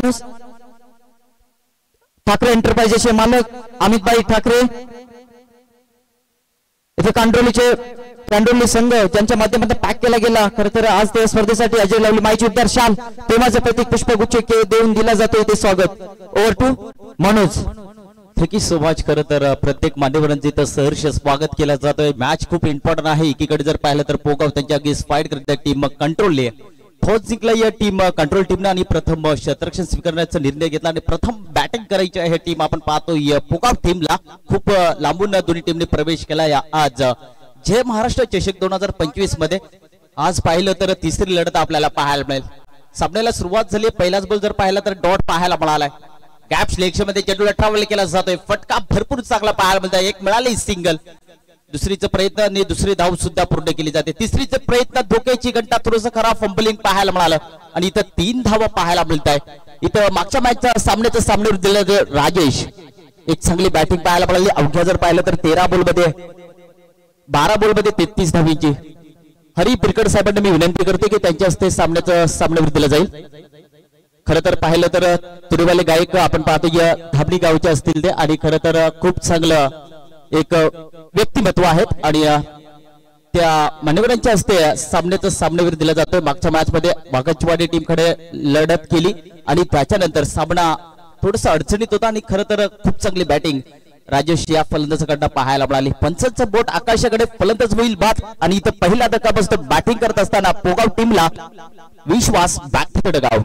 माणूस ठाकरे एंटरप्राइजेसचे मालक अमितभाई ठाकरे, इथे कांडोली संघ ज्यांच्या माध्यमातून पॅक केला गेला. खरं तर आज त्या स्पर्धेसाठी अजय लावली माईची उद्धार शाल तेव्हाचं प्रतीक पुष्पगुच्छ देऊन दिला जातो. इथे स्वागत. Over to Manoj. Thank you so much. खरं तर प्रत्येक मान्यवरांचे इथं सहर्ष स्वागत केलं जातोय. मॅच खूप इम्पॉर्टंट आहे. एकीकडे जर पाहिलं तर पोगाव त्यांच्या अगेन्स्ट फाईट करत टीम कंट्रोलने फौज जिंकला. या टीम कंट्रोल टीमने आणि प्रथम शतरक्षण स्वीकारण्याचा निर्णय घेतला आणि प्रथम बॅटिंग करायची आहे टीम. आपण पाहतो या पोगाव टीमला खूप लांबून दोन्ही टीमने प्रवेश केला. या आज जय महाराष्ट्र चषक 2025 मध्ये आज पाहिलं तर तिसरी लढत आपल्याला पाहायला मिळेल. सामन्याला सुरुवात झाली. पहिलाच बॉल जर पाहिला तर डॉट पाहायला मिळालाय. गॅप सिलेक्शन मध्ये चेंडूला ट्रॅव्हल केला जातोय. फटका भरपूर चांगला पाहायला मिळतोय. एक मिळाली सिंगल. दुसरीचा प्रयत्न आणि दुसरी धाव सुद्धा पूर्ण केली जाते. तिसरीचा प्रयत्न धोक्याची घंटा थोडंसं खराब फंबलिंग पाहायला मिळालं आणि इथं 3 धावा पाहायला मिळत आहे. इथं मागच्या मॅचच्या सामन्यावर दिलं राजेश एक चांगली बॅटिंग पाहायला मिळाली. अवघ्या जर पाहिलं तर 13 बॉलमध्ये 33 धावींची. हरी पिरकड साहेबांना मी विनंती करते की त्यांच्या हस्ते सामन्यावर दिलं जाईल. खरं तर पाहिलं तर तुरेवाले गायक आपण पाहतो या धाबडी गावचे असतील ते आणि खरं तर खूप चांगलं एक व्यक्तिमत्व आहेत आणि त्या मान्यवरांच्या हस्ते सामन्यावर दिला जातोय. मागच्या मॅच मध्ये बागचवाडी टीमकडे लढत केली आणि त्याच्यानंतर सामना थोडस अडचणीत होता आणि खरं तर खूप चांगली बॅटिंग राजेश या फलंदाजाकडनं पाहायला मिळाली. पंचांचं बोट आकाशाकडे फलंदाज होईल बाद आणि इथं पहिला धक्का बसतो. बॅटिंग करत असताना पोगाव टीमला विश्वास बॅक टू द गाव.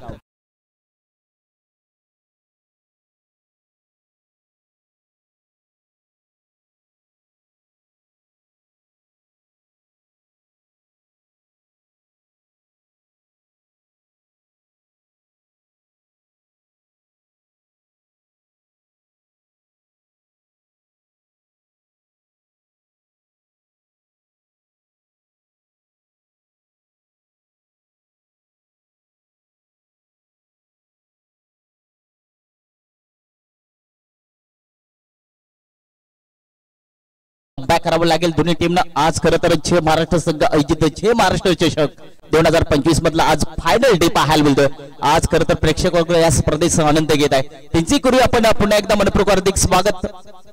बॅक करावं लागेल दोन्ही टीमना. आज खरं तर जय महाराष्ट्र संघ आयोजित जय महाराष्ट्र चषक 2025 मधला आज फायनल डे पाहायला मिळतोय. आज खरं तर प्रेक्षक वर्ग या स्पर्धेचा आनंद घेत आहे. त्यांची करूया आपण पुन्हा एकदा मनपूर्वक हार्दिक स्वागत.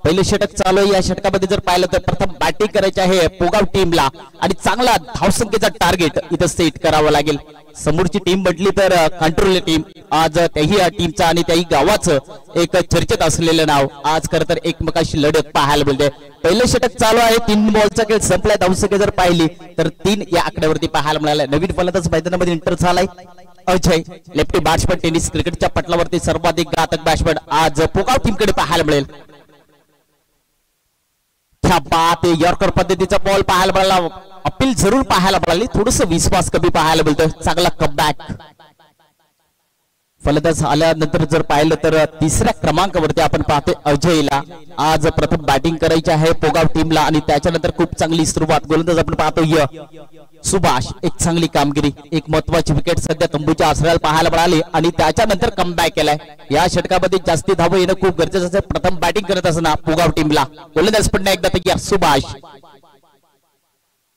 पहिले षटक चालू आहे. या षटकामध्ये जर पाहिलं तर प्रथम बॅटिंग करायची आहे पोगाव टीमला आणि चांगला धावसंख्येचा टार्गेट इथं सेट करावा लागेल. समोरची टीम म्हटली तर कंट्रोल टीम. आज त्याही टीमचा आणि त्याही गावाचं एक चर्चेत असलेलं नाव. आज खरं तर एकमेकाशी लढत पाहायला मिळते. पहिलं षटक चालू आहे. 3 बॉलचा खेळ संपलाय. धावसंख्या जर पाहिली तर 3 या आकड्यावरती पाहायला मिळाला. नवीन फलंदाज मैदानामध्ये एंटर झालाय अजय. लेफ्टी बॅट्समन टेनिस क्रिकेटच्या पटलावरती सर्वाधिक घातक बॅट्समन आज पोगाव टीमकडे पाहायला मिळेल. क्या बात आहे. यॉर्कर पद्धतीचा बॉल पाहायला मिळाला. अपील जरूर पाहायला मिळाली. थोडस विश्वास कमी पाहायला मिळतोय. चांगला कमबॅक. फलंदाज आल्यानंतर जर पाहिलं तर तिसऱ्या क्रमांकावरती आपण पाहतोय अजयला. आज प्रथम बॅटिंग करायची आहे पोगाव टीमला आणि त्याच्यानंतर खूप चांगली सुरुवात. गोलंदाज आपण पाहतोय सुभाष. एक चांगली कामगिरी. एक महत्वाची विकेट सध्या तंबूच्या आसऱ्याला पाहायला मिळाली आणि त्याच्यानंतर कमबॅक केलाय. या षटकामध्ये जास्ती धाव येणं खूप गरजेचं आहे. प्रथम बॅटिंग करत असताना पोगाव टीमला गोलंदाज पुन्हा एकदा तयार सुभाष.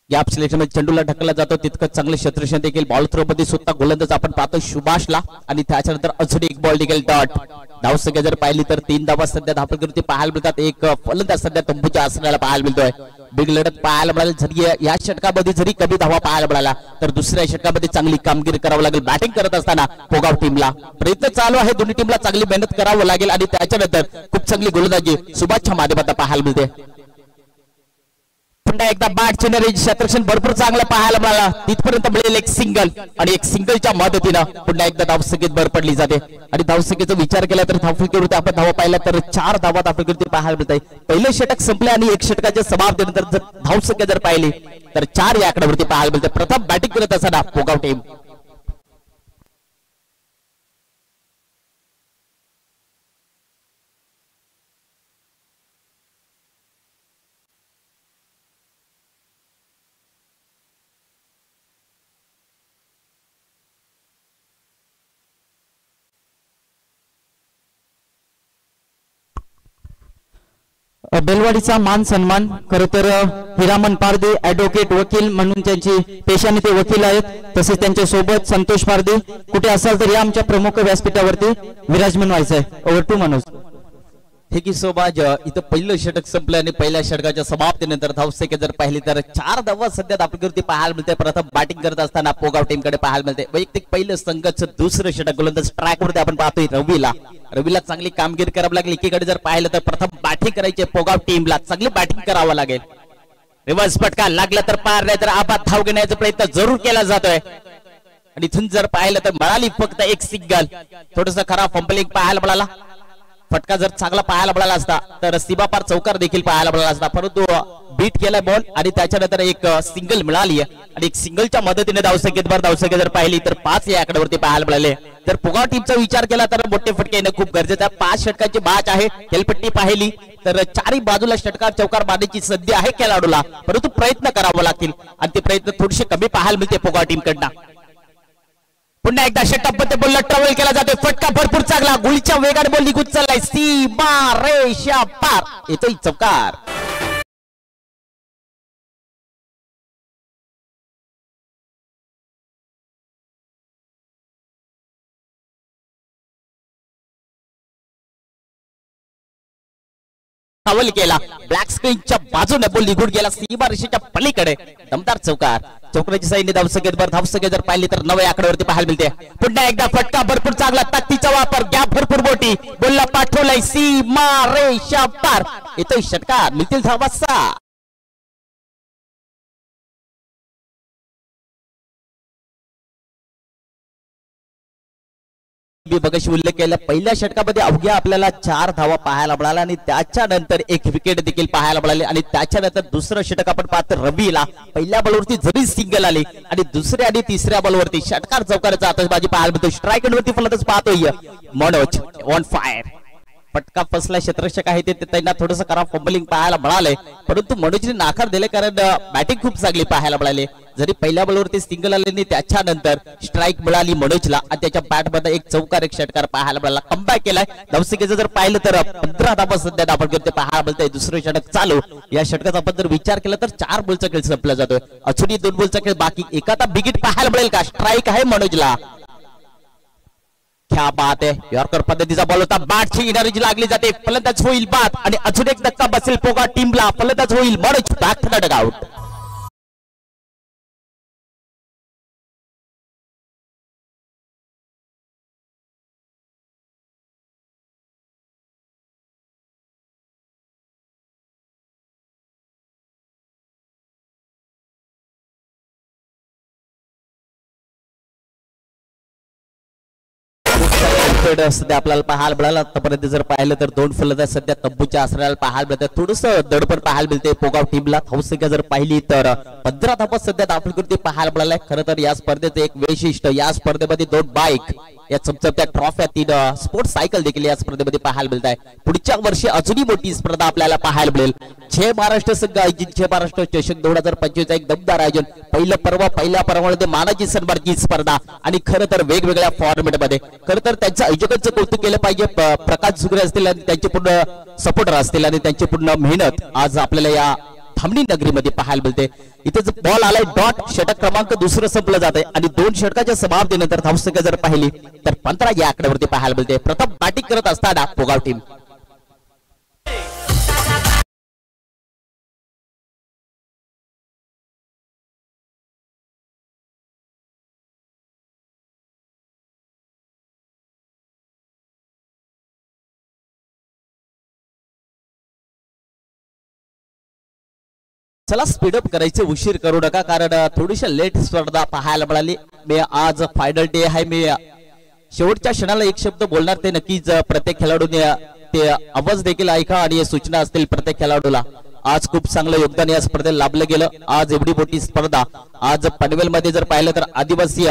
गॅप सिलेक्शन मध्ये चेंडूला ढकलला जातो. तितकं चांगलं क्षेत्ररक्षण देखील. बॉल थ्रो मध्ये सुद्धा गोलंदाज आपण पाहतो सुभाषला आणि त्याच्यानंतर अजून एक बॉल देखील डॉट. धावसंख्या जर पाहिली तर 3 धावा सध्या धावपलकृती पाहायला मिळतात. एक फलंदाज सध्या तंबूच्या आसऱ्याला पाहायला मिळतोय. बिग लढत पाहायला मिळाली. जरी या षटकामध्ये जरी कमी धावा पाहायला मिळाला तर दुसऱ्या षटकामध्ये चांगली कामगिरी करावं लागेल. बॅटिंग करत असताना पोगाव टीमला प्रयत्न चालू आहे. दोन्ही टीमला चांगली मेहनत करावं लागेल आणि त्याच्यानंतर खूप चांगली गोलंदाजी सुभाषच्या माध्यमातून पाहायला मिळते. पुन्हा एकदा बॅट चिन्ह क्षेत्ररक्षण भरपूर चांगलं पाहायला मिळाला. तिथपर्यंत मिळेल एक सिंगल आणि एक सिंगलच्या मदतीनं पुन्हा एकदा धावसंख्येत भर पडली जाते आणि धावसंख्येचा विचार केला तर धावफलकीवरती आपण धावा पाहिला तर 4 धावा धावफलकीवरती पाहायला मिळत आहे. पहिलं षटक संपले आणि एक षटकाच्या समाप्तीनंतर जर धावसंख्या जर पाहिली तर 4 या आकड्यावरती पाहायला मिळते. प्रथम बॅटिंग करत असताना पोगाव टीम. बेलवाडीचा मान सन्मान खरं तर हिरामन पारदे ऍडव्होकेट वकील म्हणून त्यांची पेशाने ते वकील आहेत तसेच त्यांच्या सोबत संतोष पारदे कुठे असाल तर या आमच्या प्रमुख व्यासपीठावरती विराजमान व्हायचं आहे. Over to Manoj. ठीक आहे सोबाज, इथं पहिलं षटक संपलं आणि पहिल्या षटकाच्या समाप्तीनंतर धावसंख्या जर पाहिली तर 4 धावा सध्या आपल्याकडे पाहायला मिळते. प्रथम बॅटिंग करत असताना पोगाव टीम कडे पाहायला मिळते. वैयक्तिक पहिलं संघाचं दुसरं षटक गोलंदाज ट्रॅक वरती आपण पाहतोय रवीला चांगली कामगिरी करावी लागली. एकीकडे जर पाहिलं तर प्रथम बॅटिंग करायची पोगाव टीमला चांगली बॅटिंग करावं लागेल. रिव्हर्स फटका लागला तर पार, नाही तर आबाद धाव घेण्याचा प्रयत्न जरूर केला जातोय. आणि इथून जर पाहिलं तर मिळाली फक्त एक सिंगल. थोडस खराब फंबलिंग पाहायला मिळाला. फटका जर चांगला पाहायला मिळाला असता तर सीमापार चौकार देखील पाहायला मिळाला असता, परंतु बीट केला बॉल आणि त्याच्यानंतर एक सिंगल मिळाली आणि एक सिंगलच्या मदतीने धावसंख्या जर पाहिली तर 5 या आकड्यावरती पाहायला मिळाले. तर पुगाव टीमचा विचार केला तर मोठे फटके येणं खूप गरजेचं आहे. 5 षटकांची मॅच आहे. खेळपट्टी पाहिली तर 4ही बाजूला षटकार चौकार मारण्याची संधी आहे खेळाडूला, परंतु प्रयत्न करावे लागतील आणि ते प्रयत्न थोडेसे कमी पाहायला मिळते पुगाव टीम कडनं. पुन्हा एकदा षटकबद्ध बॉलला ट्रॅव्हल केला जातोय. फटका भरपूर चांगला, गुळीच्या वेगाने बॉल निघून चाललाय. सीमा रेषा पार, येतोय चौकार. ट्रॅव्हल केला, ब्लॅक स्क्रीनच्या बाजूने बॉल निघून गेला सीमा रेषेच्या पलीकडे. दमदार चौकार. चौकाराची साईडने धावसंख्या जर पाहिली तर 9 आकड्यावरती पाहायला मिळते. पुन्हा एकदा फटका भरपूर चांगला, ताकदीचा वापर, गॅप भरपूर मोठी, बॉलला पाठवलाय सीमा रेषा पार, येतोय षटकार. मिळतील धावा 6. मी बघाशी उल्लेख केला पहिल्या षटकामध्ये अवघ्या आपल्याला 4 धावा पाहायला मिळाला आणि त्याच्यानंतर एक विकेट देखील पाहायला मिळाली. आणि त्याच्यानंतर दुसरं षटक आपण पाहतो रवीला पहिल्या बॉलवरती जरी सिंगल आली आणि दुसऱ्या आणि तिसऱ्या बॉलवरती षटकार चौकाराचा आतषबाजी पाहायला मिळतो. स्ट्राईकवरती फलंदाज पाहतोय मनोज ऑन फायर. फटका फसला, क्षेत्ररक्षक आहे ते त्यांना थोडंसं खराब फंबलिंग पाहायला मिळालंय, परंतु मनोजने नाकार दिले कारण बॅटिंग खूप चांगली पाहायला मिळाली. जरी पहिल्या बॉलवरती सिंगल आले नाही त्याच्यानंतर स्ट्राईक मिळाली मनोजला आणि त्याच्या बॅट मध्ये एक चौकार एक षटकार पाहायला मिळाला. कमबॅक केलाय. धावसंख्येचं जर पाहिलं तर 15 धावा सध्या आपण करते पाहायला मिळतंय. दुसरं षटक चालू. या षटकाचा आपण जर विचार केला तर 4 बॉलचा खेळ संपला जातोय. अजूनही 2 बॉलचा खेळ बाकी. एखादा बिगिट पाहायला मिळेल का? स्ट्राईक आहे मनोजला. क्या बात आहे. यॉर्कर पद्धतीचा बॉल होता. बॅटची एनर्जी लागली जाते. फलंदाज होईल बाद आणि अजून एक धक्का बसेल पोगा टीमला. फलंदाज होईल Manoj. Back to the dugout. सध्या आपल्याला पाहायला मिळाला. आतापर्यंत जर पाहिलं तर 2 फलंदाज सध्या तब्बूच्या आसऱ्याला पाहायला मिळतात. थोडस दडपण पाहायला मिळते पोगाव टीमला. धावसंख्या जर पाहिली तर 15 धावा सध्या आपल्याकडे पाहायला मिळालाय. खरं तर या स्पर्धेचं एक वैशिष्ट्य, या स्पर्धेमध्ये 2 बाईक, या चमचमत्या ट्रॉफ्या, 3 स्पोर्ट्स सायकल देखील या स्पर्धेमध्ये पाहायला मिळत आहे. पुढच्या वर्षी अजूनही मोठी स्पर्धा आपल्याला पाहायला मिळेल. जय महाराष्ट्र संघ आयोजित जय महाराष्ट्र चषक 2025 एक दमदार आयोजन. पहिल्या पर्वामध्ये मानाची सन्मानाची स्पर्धा आणि खरं तर वेगवेगळ्या फॉर्मेट मध्ये खरं तर त्यांच्या आयोजकांचं कौतुक केलं पाहिजे. प्रकाश झुगरे असतील आणि त्यांचे पूर्ण सपोर्टर असतील आणि त्यांची पूर्ण मेहनत आज आपल्याला या धामणी नगरीमध्ये पाहायला मिळते. इथे बॉल आलाय डॉट. षटक क्रमांक दुसरं संपलं जात आहे आणि 2 षटकाच्या समाप्तीनंतर धावसंख्या जर पाहिली तर 15 या आकड्यावरती पाहायला मिळते. प्रथम बॅटिंग करत असताना पोगाव टीम. चला स्पीडअप करायचे, उशीर करू नका कारण थोडीशी लेट स्पर्धा पाहायला मिळाली. मी आज फायनल डे आहे. मी शेवटच्या क्षणाला एक शब्द बोलणार, ते नक्कीच प्रत्येक खेळाडूने ते आवाज देखील ऐका आणि सूचना असतील प्रत्येक खेळाडूला. आज खूप चांगलं योगदान या स्पर्धेला लाभलं गेलं. आज एवढी मोठी स्पर्धा आज पनवेल मध्ये जर पाहिलं तर आदिवासी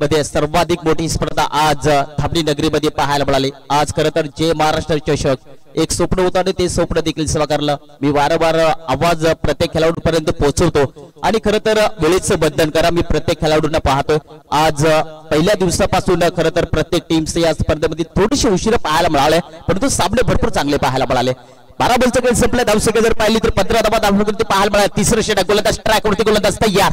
मध्ये सर्वाधिक मोठी स्पर्धा आज धामणी नगरीमध्ये पाहायला मिळाली. आज खरं तर जय महाराष्ट्र चषक एक स्वप्न होतं आणि ते स्वप्न देखील साकारलं. मी वारंवार आवाज प्रत्येक खेळाडूपर्यंत पोहोचवतो आणि खरं तर वेळेचं बंधन करा. मी प्रत्येक खेळाडूंना पाहतो. आज पहिल्या दिवसापासून खरं तर प्रत्येक टीम्स या स्पर्धेमध्ये थोडीशी उशीर पाहायला मिळाले, परंतु सामने भरपूर चांगले पाहायला मिळाले. 12 बॉलचा खेळ संपला. धावसंख्या जर पाहिली तर 15 धावा धावण्यावरती पाहायला मिळाला. तिसरं षटक गोलंदाज ट्रॅक वरती, गोलंदाज तयार.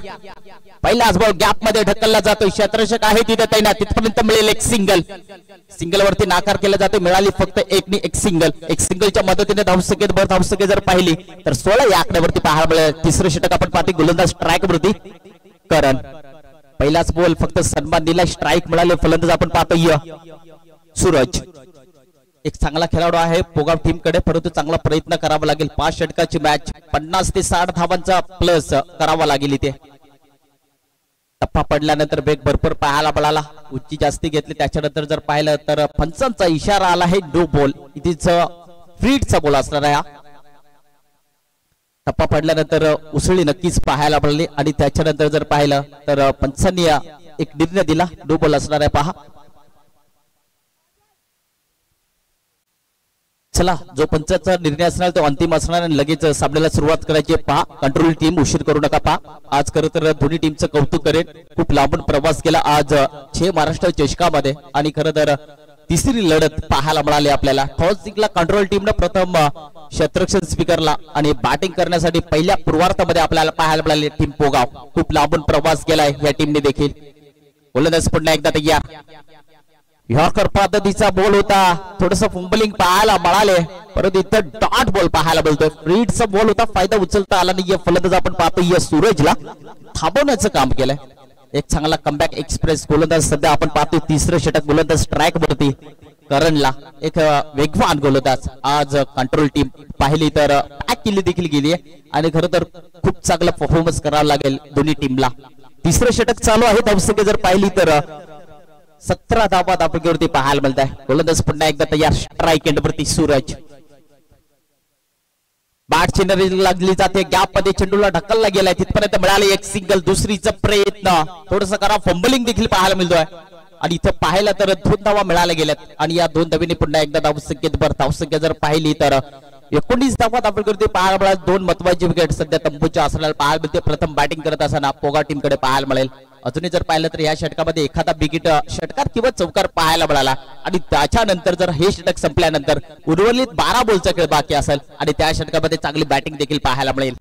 पहिलाच बॉल गॅप मध्ये ढकलला जातोय. क्षेत्ररक्षक आहे तिथे तैनात. तिथपर्यंत मिळेल एक सिंगल. सिंगल वरती नाकार केला जातो. मिळाली फक्त एक सिंगल. एक सिंगलच्या मदतीने धावसंख्या जर पाहिली तर 16 या आकड्यावरती पाहायला मिळेल. तिसरं षटक आपण पाहतो गोलंदाज ट्रॅक वरती करण. पहिलाच बॉल फक्त सन्मान दिला. स्ट्राईक मिळाले. फलंदाज आपण पाहतोय सूरज. एक चांगला खेळाडू आहे पोगाव टीम कडे, परंतु चांगला प्रयत्न करावा लागेल. 5 षटकाची मॅच 50 ते 60 धावांचा प्लस करावा लागेल. इथे टप्पा पडल्यानंतर वेग भरपूर पाहायला मिळाला. उंची जास्ती घेतली. त्याच्यानंतर जर पाहिलं तर पंचांचा इशारा आला आहे नो बॉल. इथेच फ्रीडचा बॉल असणार आहे. टप्पा पडल्यानंतर उसळी नक्कीच पाहायला मिळाली आणि त्याच्यानंतर जर पाहिलं तर पंचांनी एक निर्णय दिला नो बॉल असणार आहे. पहा चला, जो पंचाचा निर्णय असणार तो अंतिम असणार आणि लगेच सामन्याला सुरुवात करायची. पहा कंट्रोल टीम उशीर करू नका. पहा आज खरं तर दोन्ही टीमचं कौतुक करेन. खूप लांबून प्रवास केला आज महाराष्ट्र चषकामध्ये आणि खरं तर तिसरी लढत पाहायला मिळाली आपल्याला. टॉस जिंकला कंट्रोल टीमनं. प्रथम क्षेत्ररक्षण स्पीकरला आणि बॅटिंग करण्यासाठी पहिल्या पूर्वार्धामध्ये आपल्याला पाहायला मिळाले टीम पोगाव. खूप लांबून प्रवास केलाय या टीमने देखील. गोलंदाज पुन्हा एकदा तयार. यॉर्कर पद्धतीचा बॉल होता. थोडस फंबलिंग पाहायला मिळाले, परंतु इथं डॉट बॉल पाहायला मिळतोय. फ्रीडचा बॉल होता. फायदा उचलता आला नाही. फलंदाज आपण पाहतोय सूरजला थांबवण्याचं काम केलंय. एक चांगला कमबॅक एक्सप्रेस गोलंदाज सध्या आपण पाहतोय. तिसरं षटक गोलंदाज ट्रॅक वरती करणला. एक वेगवान गोलंदाज आज कंट्रोल टीम पाहिली तर पॅक केली देखील गेली आणि खरं तर खूप चांगला परफॉर्मन्स करावा लागेल दोन्ही टीमला. तिसरं षटक चालू आहे. धावसंख्या जर पाहिली तर 17 धावा धावसंख्येवरती पाहायला मिळत आहे. गोलंदाज पुन्हा एकदा तयार. स्ट्राईक एंडवरती सूरज. बॅट चिन्ह लागली जाते. गॅप मध्ये चेंडूला ढकलला गेलाय. तिथपर्यंत मिळाले एक सिंगल. दुसरीचा प्रयत्न थोडस करा. फंबलिंग देखील पाहायला मिळतोय आणि इथं पाहायला तर 2 धावा मिळाल्या गेल्यात आणि या 2 धावीने पुन्हा एकदा धावसंख्येत भर. धावसंख्या जर पाहिली तर 19 धावा धावसंख्येवरती पाहायला मिळाल. 2 महत्वाची विकेट सध्या तंबूच्या असण्याला पाहायला मिळते. प्रथम बॅटिंग करत असताना पोगा टीम कडे पाहायला मिळेल. अजूनही जर पाहिलं तर या षटकामध्ये एखादा बिगिट षटकार किंवा चौकार पाहायला मिळाला आणि त्याच्यानंतर जर हे षटक संपल्यानंतर उर्वरित 12 बॉलचा खेळ बाकी असेल आणि त्या षटकामध्ये चांगली बॅटिंग देखील पाहायला मिळेल.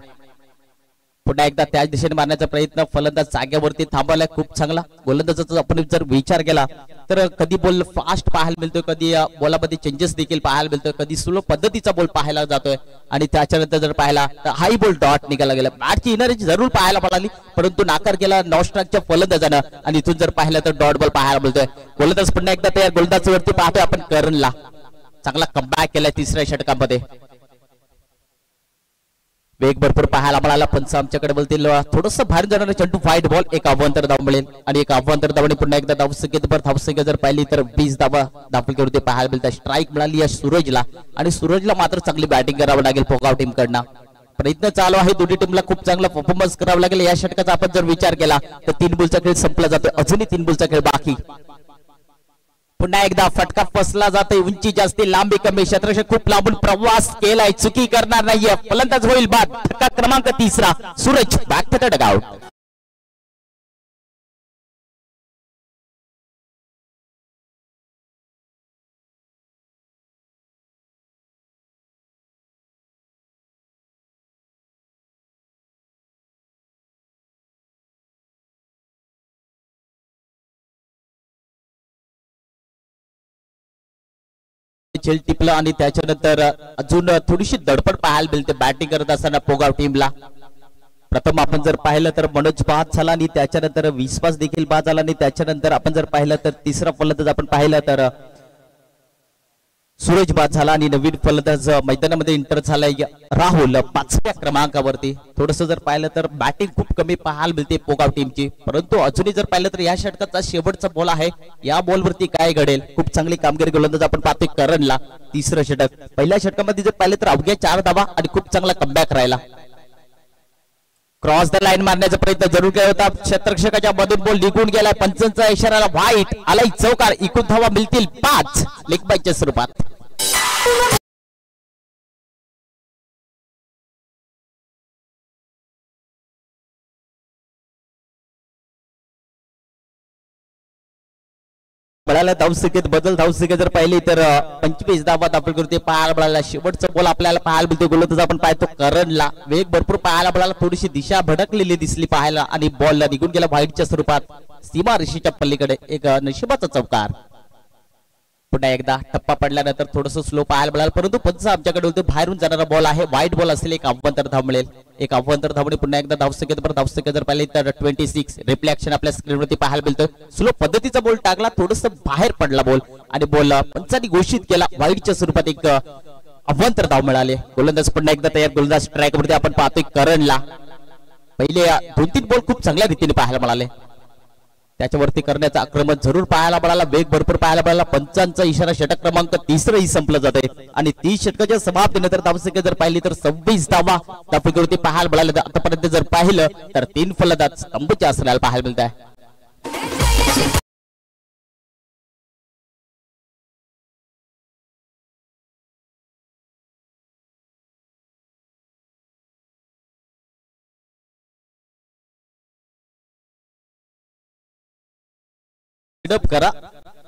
पुन्हा एकदा त्याच दिशेने मारण्याचा प्रयत्न. फलंदाज जागेवरती थांबवलाय. खूप चांगला गोलंदाजाचा आपण जर विचार केला तर कधी बॉल फास्ट पाहायला मिळतोय, कधी बॉलामध्ये चेंजेस देखील पाहायला मिळतोय, कधी स्लो पद्धतीचा बॉल पाहायला जातोय आणि त्याच्यानंतर जर पाहिला तर हाई बॉल डॉट निघाला गेला. बॅटची इनर्जी जरूर पाहायला मिळाली, परंतु नाकार केला नॉस्ट्राकच्या फलंदाजानं आणि इथून जर पाहिलं तर डॉट बॉल पाहायला मिळतोय. गोलंदाज पुन्हा एकदा तयार. गोलंदाजावरती पाहतोय आपण करणला. चांगला कमबॅक केलाय तिसऱ्या षटकामध्ये. वेग भरपूर पाहायला मिळाला. पंच आमच्याकडे बोलतील थोडस बाहेर जाणारे चेंडू वाईट बॉल. एक अव्वंतर धाव मिळेल आणि एक अव्वंतर धावणे पुन्हा एकदा धावसंख्येत भर. धावसंख्या जर पाहिली तर 20 धावा धावसंख्येवरती पाहायला मिळतात. स्ट्राईक मिळाली या सूरजला आणि सूरजला मात्र चांगली बॅटिंग करावं लागेल पोगाव टीम कडनं. प्रयत्न चालू आहे दोन्ही टीमला. खूप चांगला परफॉर्मन्स करावा लागेल. या षटकाचा आपण जर विचार केला तर 3 बॉलचा खेळ संपला जातोय. अजूनही 3 बॉलचा खेळ बाकी. पुन्हा एकदा फटका फसला जातोय. उंची जास्ती, लांबी कमी. क्षेत्ररक्षक खूप लांबून प्रवास केलाय. चुकी करणार नाहीये. फलंदाज होईल बाद. फटका क्रमांक 3 सूरज बॅक टू द डगआउट. चेल टिपला आणि त्याच्यानंतर अजून थोडीशी दडपड पाहायला मिळते बॅटिंग करत असताना पोगाव टीमला. प्रथम आपण जर पाहिलं तर मनोज बाद झाला आणि त्याच्यानंतर विश्वास देखील बाद झाला आणि त्याच्यानंतर आपण जर पाहिलं तर तिसरा फलंदाज आपण पाहिलं तर सूरज बाद झाला आणि नवीन फलंदाज मैदानामध्ये एंटर झालाय राहुल 5व्या क्रमांकावरती. थोडस जर पाहिलं तर बॅटिंग खूप कमी पाहायला मिळते पोगाव टीमची, परंतु अजूनही जर पाहिलं तर या षटकाचा शेवटचा बॉल आहे. या बॉलवरती काय घडेल. खूप चांगली कामगिरी गोलंदाज आपण पाहतोय करणला. तिसरं षटक. पहिल्या षटकामध्ये जर पाहिलं तर अवघ्या 4 धावा आणि खूप चांगला कमबॅक राहिला. क्रॉस द लाईन मारण्याचा प्रयत्न जरूर केला होता. क्षेत्ररक्षकाच्या मधून बॉल निघून गेलाय. पंचांचा इशाराला व्हाईट आलाय. चौकार. एकूण धावा मिळतील 5 लेग बायच्या स्वरूपात. बळाला धावसंख्येत बदल, धावसंख्या जर पाहिली तर 25 धावा दाखल करते पाहायला बळाला. शेवटचा बॉल आपल्याला पाहायला मिळतो गोलंदाज आपण पाहतो करणला. वेग भरपूर पाहायला बळाला, थोडीशी दिशा भडकलेली दिसली पाहायला आणि बॉल निघून गेला व्हाईटच्या स्वरूपात सीमा रेषेच्या पलीकडे. एक नशिबाचा चौकार. पुन्हा एकदा टप्पा पडल्यानंतर थोडस स्लो पाहायला मिळालं, परंतु पंच आमच्याकडे होते बाहेरून जाणारा बॉल आहे. व्हाईट बॉल असेल, एक अव्वंतर धाव मिळेल. एक अव्वंतर धावणे पुन्हा एकदा धावसंख्या जर पाहिली तर 26. रिफ्लेक्शन आपल्या स्क्रीनवरती पाहायला मिळतं. स्लो पद्धतीचा बॉल टाकला, थोडस बाहेर पडला बॉल आणि बॉल पंचांनी घोषित केला. व्हाईटच्या स्वरूपात एक अव्वंतर धाव मिळाली. गोलंदाज पुन्हा एकदा तयार. गोलंदाज स्ट्राईक वरती आपण पाहतोय करणला. पहिले 2-3 बॉल खूप चांगल्या रीतीने पाहायला मिळाले, त्याच्यावरती करण्याचं आक्रमण जरूर पाहायला मिळाला. वेग भरपूर पाहायला मिळाला. पंचांचा इशारा षटक क्रमांक 3 संपलं जाते आणि 30 षटकाच्या समाप्तीनंतर धावसंख्या जर पाहिली तर 26 धावा धावसंख्येवरती पाहायला मिळाले. आतापर्यंत जर पाहिलं तर 3 फलंदाज स्तंभच्या आसनाला पाहायला मिळत आहे. करा,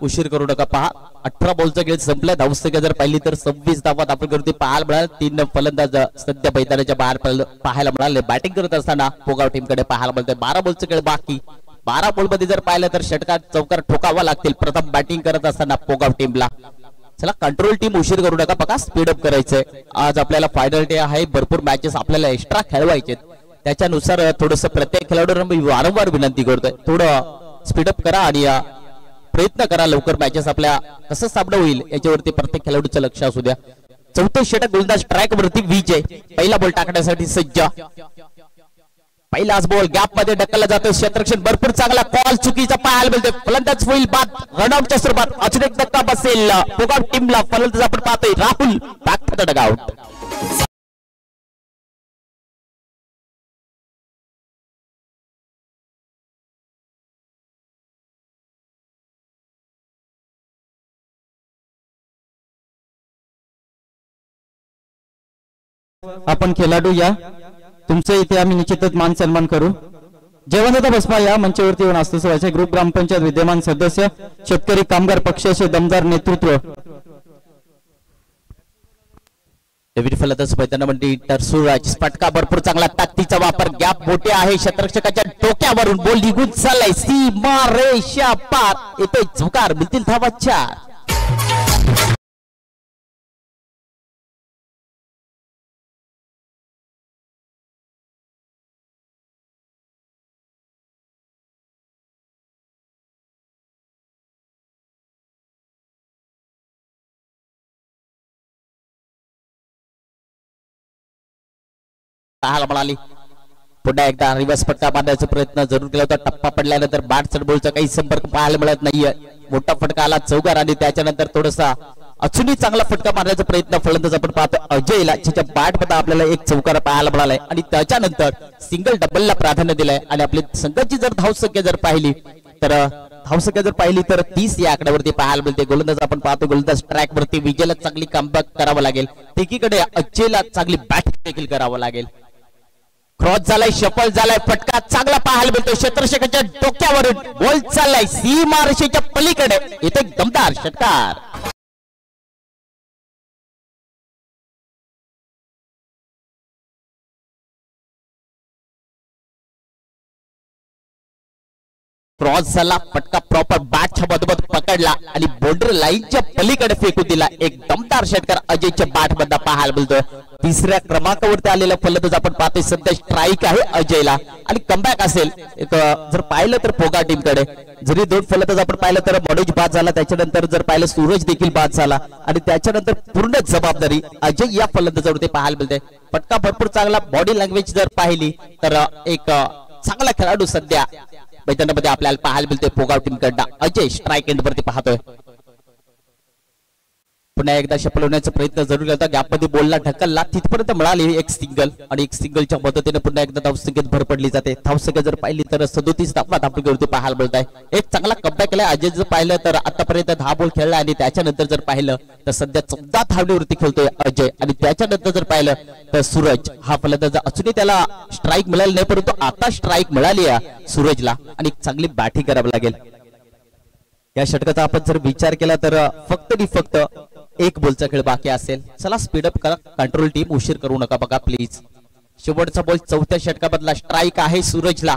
उशीर करू नका. पहा 18 बॉलचा खेळ संपला. धावसंख्या जर पाहिली तर 26 धावा दाखल करते पाहायला मिळाल. 3 फलंदाज सध्या मैदानाच्या बाहेर पाहायला मिळाले. बॅटिंग करत असताना पोगाव टीम कडे पाहायला मिळते. 12 बॉलचा खेळ बाकी. 12 बॉल मध्ये जर पाहिलं तर षटकात चौकार ठोकावा लागतील प्रथम बॅटिंग करत असताना पोगाव टीमला. चला कंट्रोल टीम उशीर करू नका, बघा स्पीडअप करायचंय. आज आपल्याला फायनल डे आहे, भरपूर मॅचेस आपल्याला एक्स्ट्रा खेळवायचे, त्याच्यानुसार थोडस प्रत्येक खेळाडूंना मी वारंवार विनंती करतोय थोडं स्पीडअप करा आणि प्रयत्न करा लवकर मॅचेस आपल्या कसं सामना होईल याच्यावरती प्रत्येक खेळाडूचं लक्ष असू द्या. चौथे षटक गोलंदाज स्ट्राईक वरती विजय. पहिला बॉल टाकण्यासाठी सज्ज. पहिलाच बॉल गॅप मध्ये ढकलला जातो. क्षेत्ररक्षण भरपूर चांगला. कॉल चुकीचा पाहायला मिळते. फलंदाज होईल बाद. रनआउटच्या स्वरूपात अजून एक धक्का बसेल पोगाव टीमला. फलंदाज आपण पाहतोय राहुल बॅक द डगआउट. आपण खेळाडू या, तुमचं इथे आम्ही निश्चितच मान सन्मान करू. जयवंतदा बसपा या मंचावरती येऊन असतो व्हायचे. ग्रुप ग्रामपंचायत विद्यमान सदस्य, शेतकरी कामगार पक्षाचे दमदार नेतृत्व. डेव्हिड फलंदाज मैदाना मंडी तर सूरज फटका भरपूर चांगला. ताकदीचा वापर. गॅप मोठे आहे. क्षेत्ररक्षकाच्या डोक्यावरून बॉल निघून चाललाय सीमा रेषा पार. येथे झुकार मिळतील धावा 4. पाहायला मिळाली. पुन्हा एकदा रिव्हर्स फटका बांधण्याचा प्रयत्न जरूर केला होता. टप्पा पडल्यानंतर बॅट चढबोलचा काही संपर्क पाहायला मिळत नाहीये. मोठा फटका आला चौकार आणि त्याच्यानंतर थोडासा अजूनही चांगला फटका मारण्याचा प्रयत्न फलंदाज आपण पाहतो अजयला. त्याच्या बॅट मध्ये आपल्याला एक चौकार पाहायला मिळालाय आणि त्याच्यानंतर सिंगल डबलला प्राधान्य दिलंय. आणि आपली संघाची जर धावसंख्या जर पाहिली तर 30 या आकड्यावरती पाहायला मिळते. गोलंदाज आपण पाहतो गोलंदाज ट्रॅक वरती. विजयला चांगली कमबॅक करावं लागेल. एकीकडे अजयला चांगली बॅटिंग देखील करावं लागेल. क्रॉस झालाय, शफल झालाय. फटका चांगला पाहायला मिळतो. क्षेत्ररक्षकाच्या डोक्यावरून बॉल चाललाय सीमा रेषेच्या पलीकडे. इथे दमदार षटकार. क्रॉस झाला. फटका प्रॉपर बॅटच्या मधोमध पकडला आणि बॉर्डर लाईनच्या पलीकडे फेकून दिला. एक दमदार षटकार अजयच्या बॅट मध्ये पाहायला मिळतोय. 3ऱ्या क्रमांकावरती आलेला फलंदाज आपण पाहतोय. सध्या स्ट्राईक आहे अजयला आणि कमबॅक असेल जर पाहिलं तर पोगा टीम कडे. जरी 2 फलंदाज आपण पाहिलं तर मनोज बाद झाला, त्याच्यानंतर जर पाहिलं सूरज देखील बाद झाला आणि त्याच्यानंतर पूर्ण जबाबदारी अजय या फलंदाजावरती पाहायला मिळते. फटका भरपूर चांगला. बॉडी लँग्वेज जर पाहिली तर एक चांगला खेळाडू सध्या मैदानामध्ये आपल्याला पाहायला मिळतोय पोगाव टीम कडनं. अजय स्ट्राईक एंड वरती पाहतोय. पुन्हा एकदा शफल होण्याचा प्रयत्न जरूर केला. गॅप मध्ये बॉलला ढकलला, तिथपर्यंत मिळाली एक सिंगल आणि एक सिंगलच्या मदतीने पुन्हा एकदा धावसंख्येत भर पडली जाते. धावसंख्या जर पाहिली तर 37 धावा आपल्यावरती पाहायला मिळत आहे. एक चांगला कमबॅक केलाय अजय. जर पाहिलं तर आतापर्यंत 10 बॉल खेळला आणि त्याच्यानंतर जर पाहिलं तर सध्या 14 धावण्यावरती खेळतोय अजय. आणि त्याच्यानंतर जर पाहिलं तर सूरज हा फलंदाज. अजूनही त्याला स्ट्राईक मिळाली नाही, परंतु आता स्ट्राईक मिळाली आहे सूरजला आणि चांगली बॅटिंग करावी लागेल. या षटकाचा आपण जर विचार केला तर फक्त आणि फक्त एक बॉलचा खेळ बाकी असेल. चला स्पीडअप करा कंट्रोल टीम, उशीर करू नका बघा प्लीज. शेवटचा बॉल चौथ्या षटकामधला स्ट्राईक आहे सूरजला.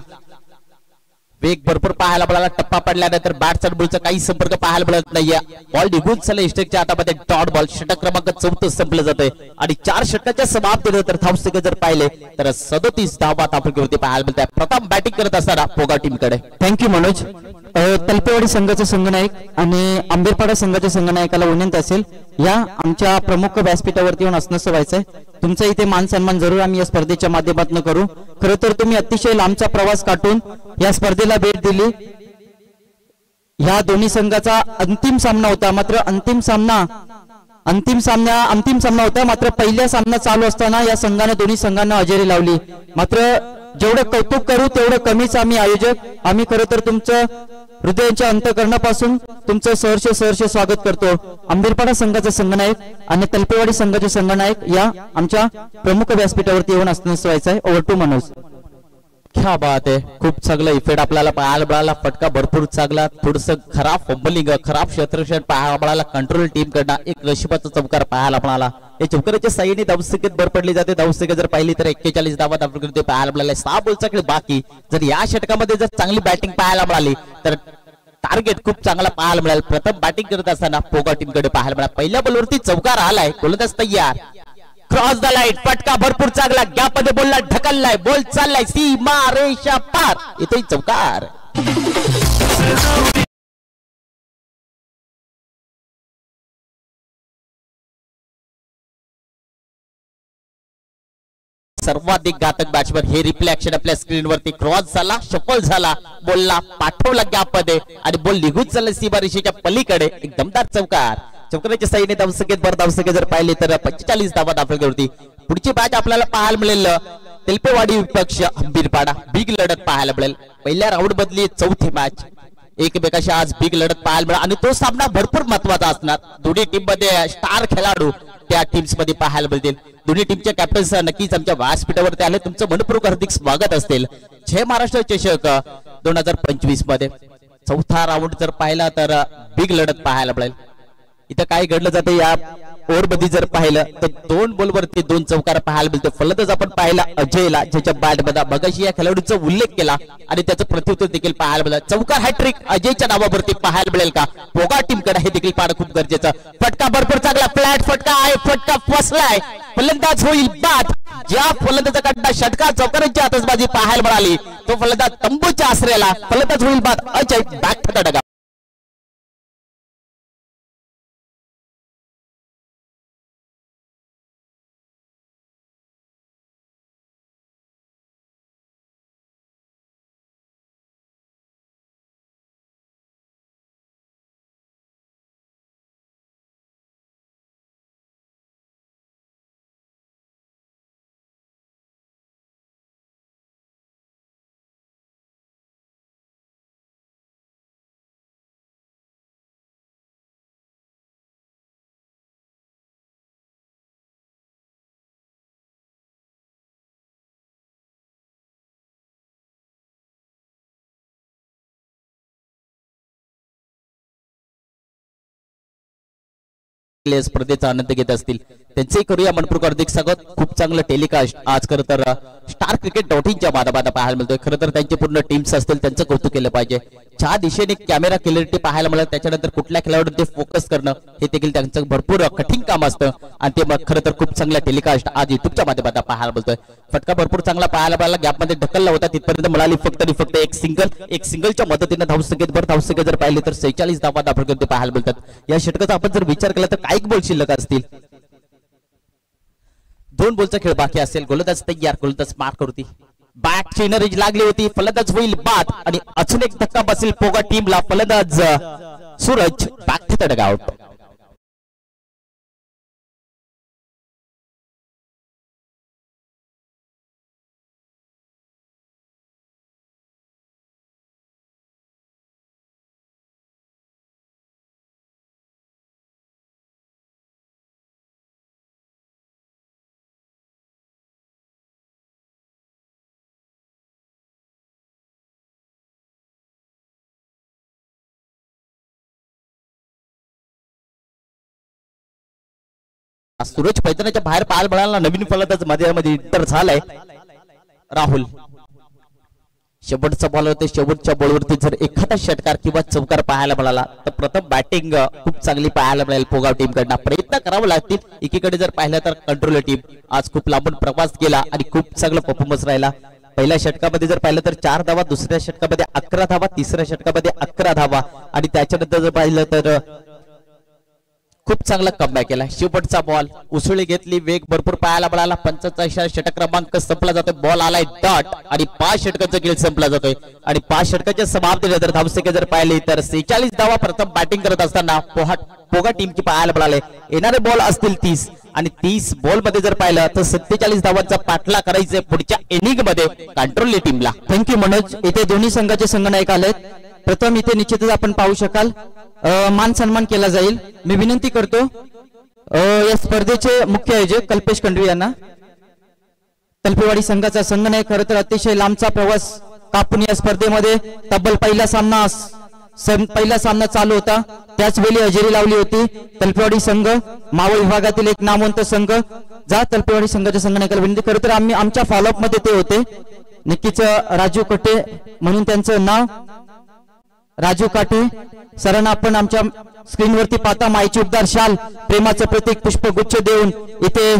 वेग भरपूर पाहायला मिळाला. टप्पा पडल्यानंतर बॅट बॉलचा काही संपर्क पाहायला मिळत नाहीये. बॉल निघून चला इस्टेकच्या हातामध्ये डॉट बॉल. षटक क्रमांक 14 संपलं जातंय आणि 4 षटकाच्या समाप्तीनंतर धावसंख्या जर पाहिले तर 37 धावा धावसंख्येवरती पाहायला मिळत आहे. प्रथम बॅटिंग करत असताना पोगा टीमकडे. थँक्यू मनोज. तलपेवाडी संघाचे संघनायक आणि आंबेरपाडा संघाच्या संघनायकाला विनंती असेल या आमच्या प्रमुख व्यासपीठावरती येऊन असणं व्हायचंय. तुमचा इथे मान सन्मान जरूर आम्ही या स्पर्धेच्या माध्यमातून करू. खरं तर तुम्ही अतिशय लांबचा प्रवास काढून या स्पर्धेला भेट दिली. या दोन्ही संघाचा अंतिम सामना होता, मात्र अंतिम सामना होता. मात्र पहिला सामना चालू असताना या संघाने दोन्ही संघांना हजेरी लावली. मात्र जेवढं कौतुक करू तेवढं कमीच आम्ही आयोजक. आम्ही खरं तर तुमचं हृदयाच्या अंतःकरणापासून तुमचं सहर्ष स्वागत करतो. आंबेरपाडा संघाचा संघनायक आणि तलपेवाडी संघाचे संघनायक या आमच्या प्रमुख व्यासपीठावरती येऊन असणं व्हायचं आहे. Over to Manoj. क्या बात आहे. खूप चांगला इफेक्ट आपल्याला पाहायला मिळाला. फटका भरपूर चांगला. थोडस खराब फंबलिंग, खराब क्षेत्ररक्षण पाहायला मिळाला कंट्रोल टीम कडनं. एक नशिबाचा चमकार पाहायला मिळाला. या चमकाराच्या साह्याने धावसंख्येत भर पडली जाते. धावसंख्या जर पाहिली तर 41 धावा धावसंख्येत पाहायला मिळाला. 6 बॉलचा खेळ बाकी. जर या षटकामध्ये जर चांगली बॅटिंग पाहायला मिळाली तर टार्गेट खूप चांगला पाहायला मिळाला. प्रथम बॅटिंग करत असताना पोगा टीम कडे पाहायला मिळाला. पहिल्या बॉलवरती चौकार आलाय. गोलंदाज तयार. Cross the line. फटका भरपूर चांगला. गॅप मध्ये बॉलला ढकललाय. बॉल चाललाय सीमा रेषा पार. इथे चौकार. सर्वाधिक घातक बॅट्समन हे रिप्ले ऍक्शन आपल्या स्क्रीनवरती. क्रॉस झाला, शफल झाला, बॉलला पाठवला गॅप मध्ये आणि बॉल निघून चालला सीमा रेषेच्या पलीकडे. एक दमदार चौकार. चौकाराच्या साईने धावसंख्येत भर धावसंख्या जर पाहिली तर 45 धावा धावसंख्येवरती. पुढची मॅच आपल्याला पाहायला मिळेल तेलपेवाडी विपक्ष आंबेरपाडा. बिग लढत पाहायला मिळेल. पहिल्या राऊंड मधली चौथी मॅच एकमेकाशी आज बिग लढत पाहायला मिळेल आणि तो सामना भरपूर महत्वाचा असणार. दोन्ही टीम मध्ये स्टार खेळाडू त्या टीम्स मध्ये पाहायला मिळतील. दोन्ही टीमच्या कॅप्टन्स नक्कीच आमच्या व्यासपीठावरती आले. तुमचं मनपूर्वक हार्दिक स्वागत असेल. जय महाराष्ट्र चषक 2025 मध्ये चौथा राऊंड जर पाहिला तर बिग लढत पाहायला मिळेल. इथं काय घडलं जातं या ओव्हर मध्ये जर पाहिलं तर 2 बॉलवरती 2 चौकार पाहायला मिळतो. फलंदाज आपण पाहिला अजयला, ज्याच्या बॅट मध्ये मगाशी या खेळाडूचा उल्लेख केला आणि त्याचं प्रत्युत्तर देखील पाहायला मिळालं. चौकार हॅट्रिक अजयच्या नावावरती पाहायला मिळेल का? पोगा टीम कडे हे देखील पाहणं खूप गरजेचं. फटका भरपूर चांगला. फ्लॅट फटका आहे. फटका फसलाय. फलंदाज होईल बाद. ज्या फलंदाजाकडनं षटकार चौकारांची आतषबाजी पाहायला मिळाली तो फलंदाज तंबूच्या आश्रयाला. फलंदाज होईल बाद. अजय बॅट फटका. स्पर्धेचा आनंद घेत असतील त्यांचे करूया मनपूर्वक हार्दिक स्वागत. खूप चांगलं टेलिकास्ट आज खरं तर स्टार क्रिकेट .in माध्यमात पाहायला मिळतोय. खरं तर त्यांचे पूर्ण टीम्स असतील त्यांचं कौतुक केलं पाहिजे. ज्या दिशेने कॅमेरा क्लॅरिटी पाहायला मिळेल त्याच्यानंतर कुठल्या खेळाडूंवर ते फोकस करणं हे देखील त्यांचं भरपूर कठीण काम असतं आणि ते मग खरं तर खूप चांगला टेलिकास्ट आज युट्यूबच्या माध्यमात पाहायला मिळतोय. फटका भरपूर चांगला पाहायला मिळाला. गॅप मध्ये ढकलला होता. तिथपर्यंत मिळाली फक्त एक सिंगलच्या मदतीने धावसंख्येत भर धावसंख्या जर पाहिली तर 46 धावा धावसंख्येत पाहायला मिळतात. या षटकाचा आपण जर विचार केला तर काही बॉल शिल्लक असतील. 2 बॉलचा खेळ बाकी असेल. गोलंदाज तयार. गोलंदाज मार्क होती. बॅट चेनरीज लागली होती. फलंदाज होईल बाद आणि अजून एक धक्का बसेल पोगा टीमला. फलंदाज सूरज बॅक टू द आउट. सूरज पैठणच्या बाहेर पाहायला मिळाला, नवीन फलंदाज मध्ये इंटर झालाय राहुल. शेवटचा बॉल होते, शेवटच्या बॉलवरती जर एखादा षटकार किंवा चौकार पाहायला मिळाला तर प्रथम बॅटिंग खूप चांगली पाहायला मिळेल पोगाव टीम कडनं. प्रयत्न करावे लागतील. एकीकडे जर पाहिलं तर कंट्रोल टीम आज खूप लांबून प्रवास केला आणि खूप चांगला परफॉर्मन्स राहिला. पहिल्या षटकामध्ये जर पाहिलं तर 4 धावा, दुसऱ्या षटकामध्ये 11 धावा, तिसऱ्या षटकामध्ये 11 धावा आणि त्याच्यानंतर जर पाहिलं तर खूप चांगला कमबॅक केला. शेवटचा बॉल उसळी घेतली, वेग भरपूर पाहायला मिळाला. 45 षटक क्रमांक संपला जातोय. बॉल आलाय डॉट आणि 5 षटकांचा खेळ संपला जातोय आणि 5 षटकाच्या समाप्तीनंतर धावसंख्या जर पाहिली तर 46 धावा प्रथम बॅटिंग करत असताना पोगा टीमची पाहायला मिळाले. येणारे बॉल असतील 30 आणि 30 बॉल मध्ये जर पाहिलं तर 47 धावांचा पाठला करायचे पुढच्या इनिंग मध्ये कंट्रोल टीमला. थँक्यू मनोज. इथे दोन्ही संघाचे संघनायक आलेत. प्रथम इथे निश्चितच आपण पाहू शकाल मान सन्मान केला जाईल. मी विनंती करतो या स्पर्धेचे मुख्य आयोजक कल्पेश कंडवी यांना. तलपेवाडी संघाचा संघनायक खरं तर अतिशय लांबचा प्रवास कापून या स्पर्धेमध्ये तब्बल पहिला सामना चालू होता, त्याच वेळी हजेरी लावली होती. तलपेवाडी संघ मावळ विभागातील एक नामवंत संघ. जा तलपेवाडी संघाच्या संघनायकाला विनंती. खरं तर आम्ही आमच्या फॉलोअप मध्ये ते होते. नक्कीच राजू कटे म्हणून त्यांचं नाव, राजू काटे सरांना आपण आमच्या स्क्रीनवरती पाहता माईची उबदार शाल, प्रेमाचं प्रतीक पुष्पगुच्छ देऊन इथे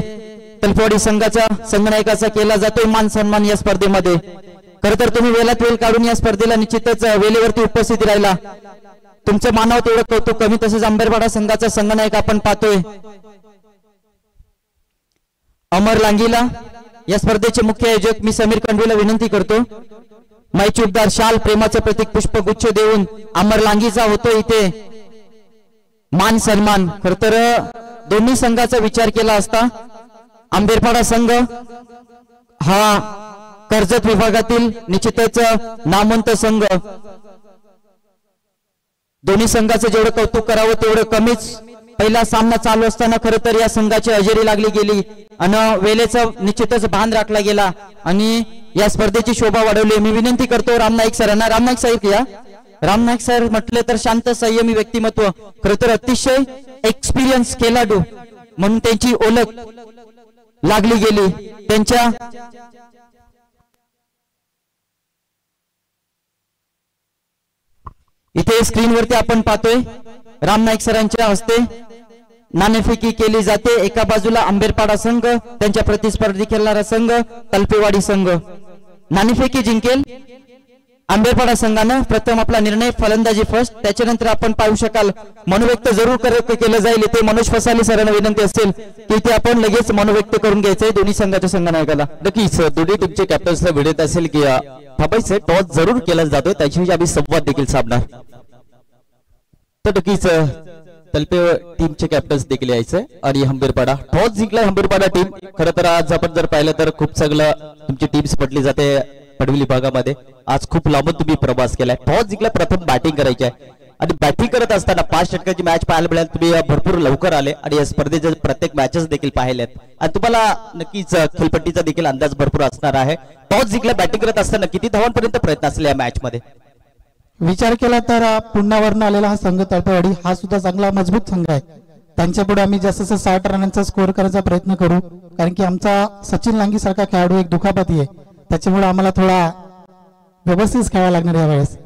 तलपेवाडी संघाचा संघनायकाचा केला जातोय मान सन्मान या स्पर्धेमध्ये. खरं तर तुम्ही वेळात वेळ काढून या स्पर्धेला निश्चितच वेळेवरती उपस्थित राहिला. तुमचं मानाव तेवढं कौतुक कमी. तसेच आंबेरपाडा संघाचा संघनायक आपण पाहतोय अमर लांगीला. या स्पर्धेचे मुख्य आयोजक मी समीर कंडवीला विनंती करतो माईची उबदार शाल, प्रेमाचं प्रतीक पुष्पगुच्छ देऊन अमर लांगीचा होतो इथे मान सन्मान. खर तर दोन्ही संघाचा विचार केला असता आंबेरपाडा संघ हा कर्जत विभागातील निश्चितच नामवंत संघ. दोन्ही संघाचं जेवढं कौतुक करावं तेवढं कमीच. पहिला सामना चालू असताना खरं तर या संघाची हजेरी लागली गेली आणि वेळेचं निश्चितच भान राखला गेला आणि या स्पर्धेची शोभा वाढवली. मी विनंती करतो रामनाईक सरांना. रामनाईक साहेब या. रामनाईक सर म्हटले तर शांत संयमी व्यक्तिमत्व, खरं तर अतिशय एक्सपिरियन्स खेळाडू म्हणून त्यांची ओळख लागली गेली. त्यांच्या इथे स्क्रीनवरती आपण पाहतोय रामनाईक सरांच्या हस्ते नाणेफेकी केली जाते. एका बाजूला आंबेरपाडा संघ, त्यांच्या प्रतिस्पर्धी खेळणारा संघ तलपेवाडी संघ. नाणेफेकी जिंकेल आंबेरपाडा संघानं. प्रथम आपला निर्णय फलंदाजी फर्स्ट, त्याच्यानंतर आपण पाहू शकाल मनोव्यक्त जरूर केलं जाईल. इथे मनोज फसाली सरांना विनंती असेल की इथे आपण लगेच मनोव्यक्त करून घ्यायचंय दोन्ही संघाच्या संघनायकाला. नक्कीच दोन्ही टीमचे कॅप्टन्सला विनंती असेल की थांबायचं, टॉस जरूर केला जातोय, त्याच्याविषयी आम्ही संवाद देखील साधणार. तर नक्कीच तलपे टीमचे कॅप्टन्स देखील यायचंय आणि हंबीरपाडा टॉस जिंकलाय हंबीरपाडा टीम. खरं तर आज आपण जर पाहिलं तर खूप चांगलं तुमची टीम्स पडली जाते पडविली भागामध्ये. आज खूप लांबून तुम्ही प्रवास केलाय. टॉस जिंकला, प्रथम बॅटिंग करायची आहे आणि बॅटिंग करत असताना 5 षटकांची मॅच पाहायला मिळाली. तुम्ही भरपूर लवकर आले आणि या स्पर्धेचे प्रत्येक मॅचेस देखील पाहिल्यात आणि तुम्हाला नक्कीच खेळपट्टीचा देखील अंदाज भरपूर असणार आहे. टॉस जिंकला, बॅटिंग करत असताना किती धावांपर्यंत प्रयत्न असले या मॅच मध्ये? विचार केला तर पुन्हा वर्ण आलेला हा संघ तळपेवाडी हा सुद्धा चांगला मजबूत संघ आहे. त्यांच्या पुढे आम्ही जास्तीत जास्त 60 रनांचा स्कोअर करायचा प्रयत्न करू, कारण की आमचा सचिन लांगी सारखा खेळाडू एक दुखापती आहे, त्याच्यामुळे आम्हाला थोडा व्यवस्थित खेळायला लागणार यावेळेस.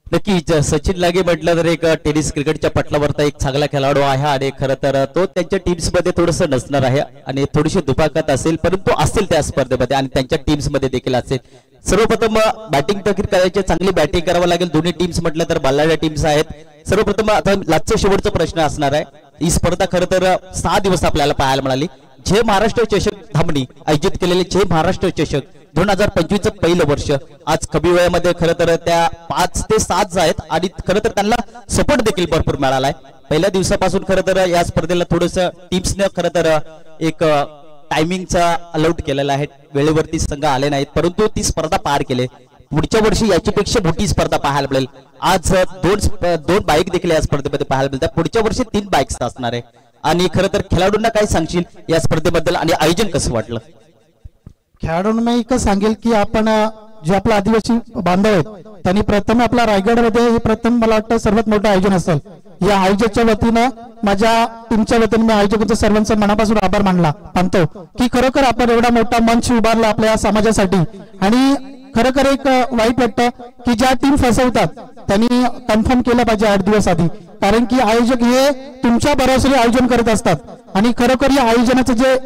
नक्कीच सचिन लागे म्हटलं तर एक टेनिस क्रिकेटच्या पटलावरचा एक चांगला खेळाडू आहे आणि खरं तर तो त्यांच्या टीम्स मध्ये थोडस नसणार आहे आणि थोडीशी दुखापत असेल, परंतु असतील त्या स्पर्धेमध्ये आणि त्यांच्या टीम्स मध्ये देखील असेल. सर्वप्रथम बॅटिंग देखील करायची, चांगली बॅटिंग करावं लागेल. दोन्ही टीम्स म्हटलं तर बल्लाड्या टीम्स आहेत. सर्वप्रथम आता लास्टचा शेवटचा प्रश्न असणार आहे. ही स्पर्धा खरं तर 6 दिवस आपल्याला पाहायला मिळाली. जे महाराष्ट्र चषक धामणी आयोजित केलेले जे महाराष्ट्र चषक 2025 पहिलं वर्ष आज कमी वेळेमध्ये खरं तर त्या 5 ते 7 आहेत आणि खरं तर त्यांना सपोर्ट देखील भरपूर मिळालाय. पहिल्या दिवसापासून खरं तर या स्पर्धेला थोडस टीम्सने खरं तर एक टायमिंगचा अलाउट केलेला आहे. वेळेवरती संघ आले नाहीत, परंतु ती स्पर्धा पार केले. पुढच्या वर्षी याच्यापेक्षा मोठी स्पर्धा पाहायला मिळेल. आज दोन बाईक देखील या स्पर्धेमध्ये पाहायला मिळतात. पुढच्या वर्षी 3 बाईक्स असणार आहे. आणि खरं तर खेळाडूंना काय सांगशील या स्पर्धेबद्दल आणि आयोजन कसं वाटलं? खेळाडूंना मी एकच सांगेल की आपण जे आपला आदिवासी बांधव आहेत त्यांनी प्रथम आपला रायगडमध्ये हे प्रथम मला वाटतं सर्वात मोठं आयोजन असेल. या आयोजकच्या वतीनं माझ्या टीमच्या वतीने मी आयोजकांचा सर्वांचा मनापासून आभार मानतो की खरोखर आपण एवढा मोठा मंच उभारला आपल्या समाजासाठी. आणि खरोखर एक वाईट वाटतं की ज्या टीम फसवतात त्यांनी कन्फर्म केलं पाहिजे 8 दिवस आधी, कारण की आयोजक हे तुमच्या भरोश्याने आयोजन करत असतात आणि खरोखर या आयोजनाचं जे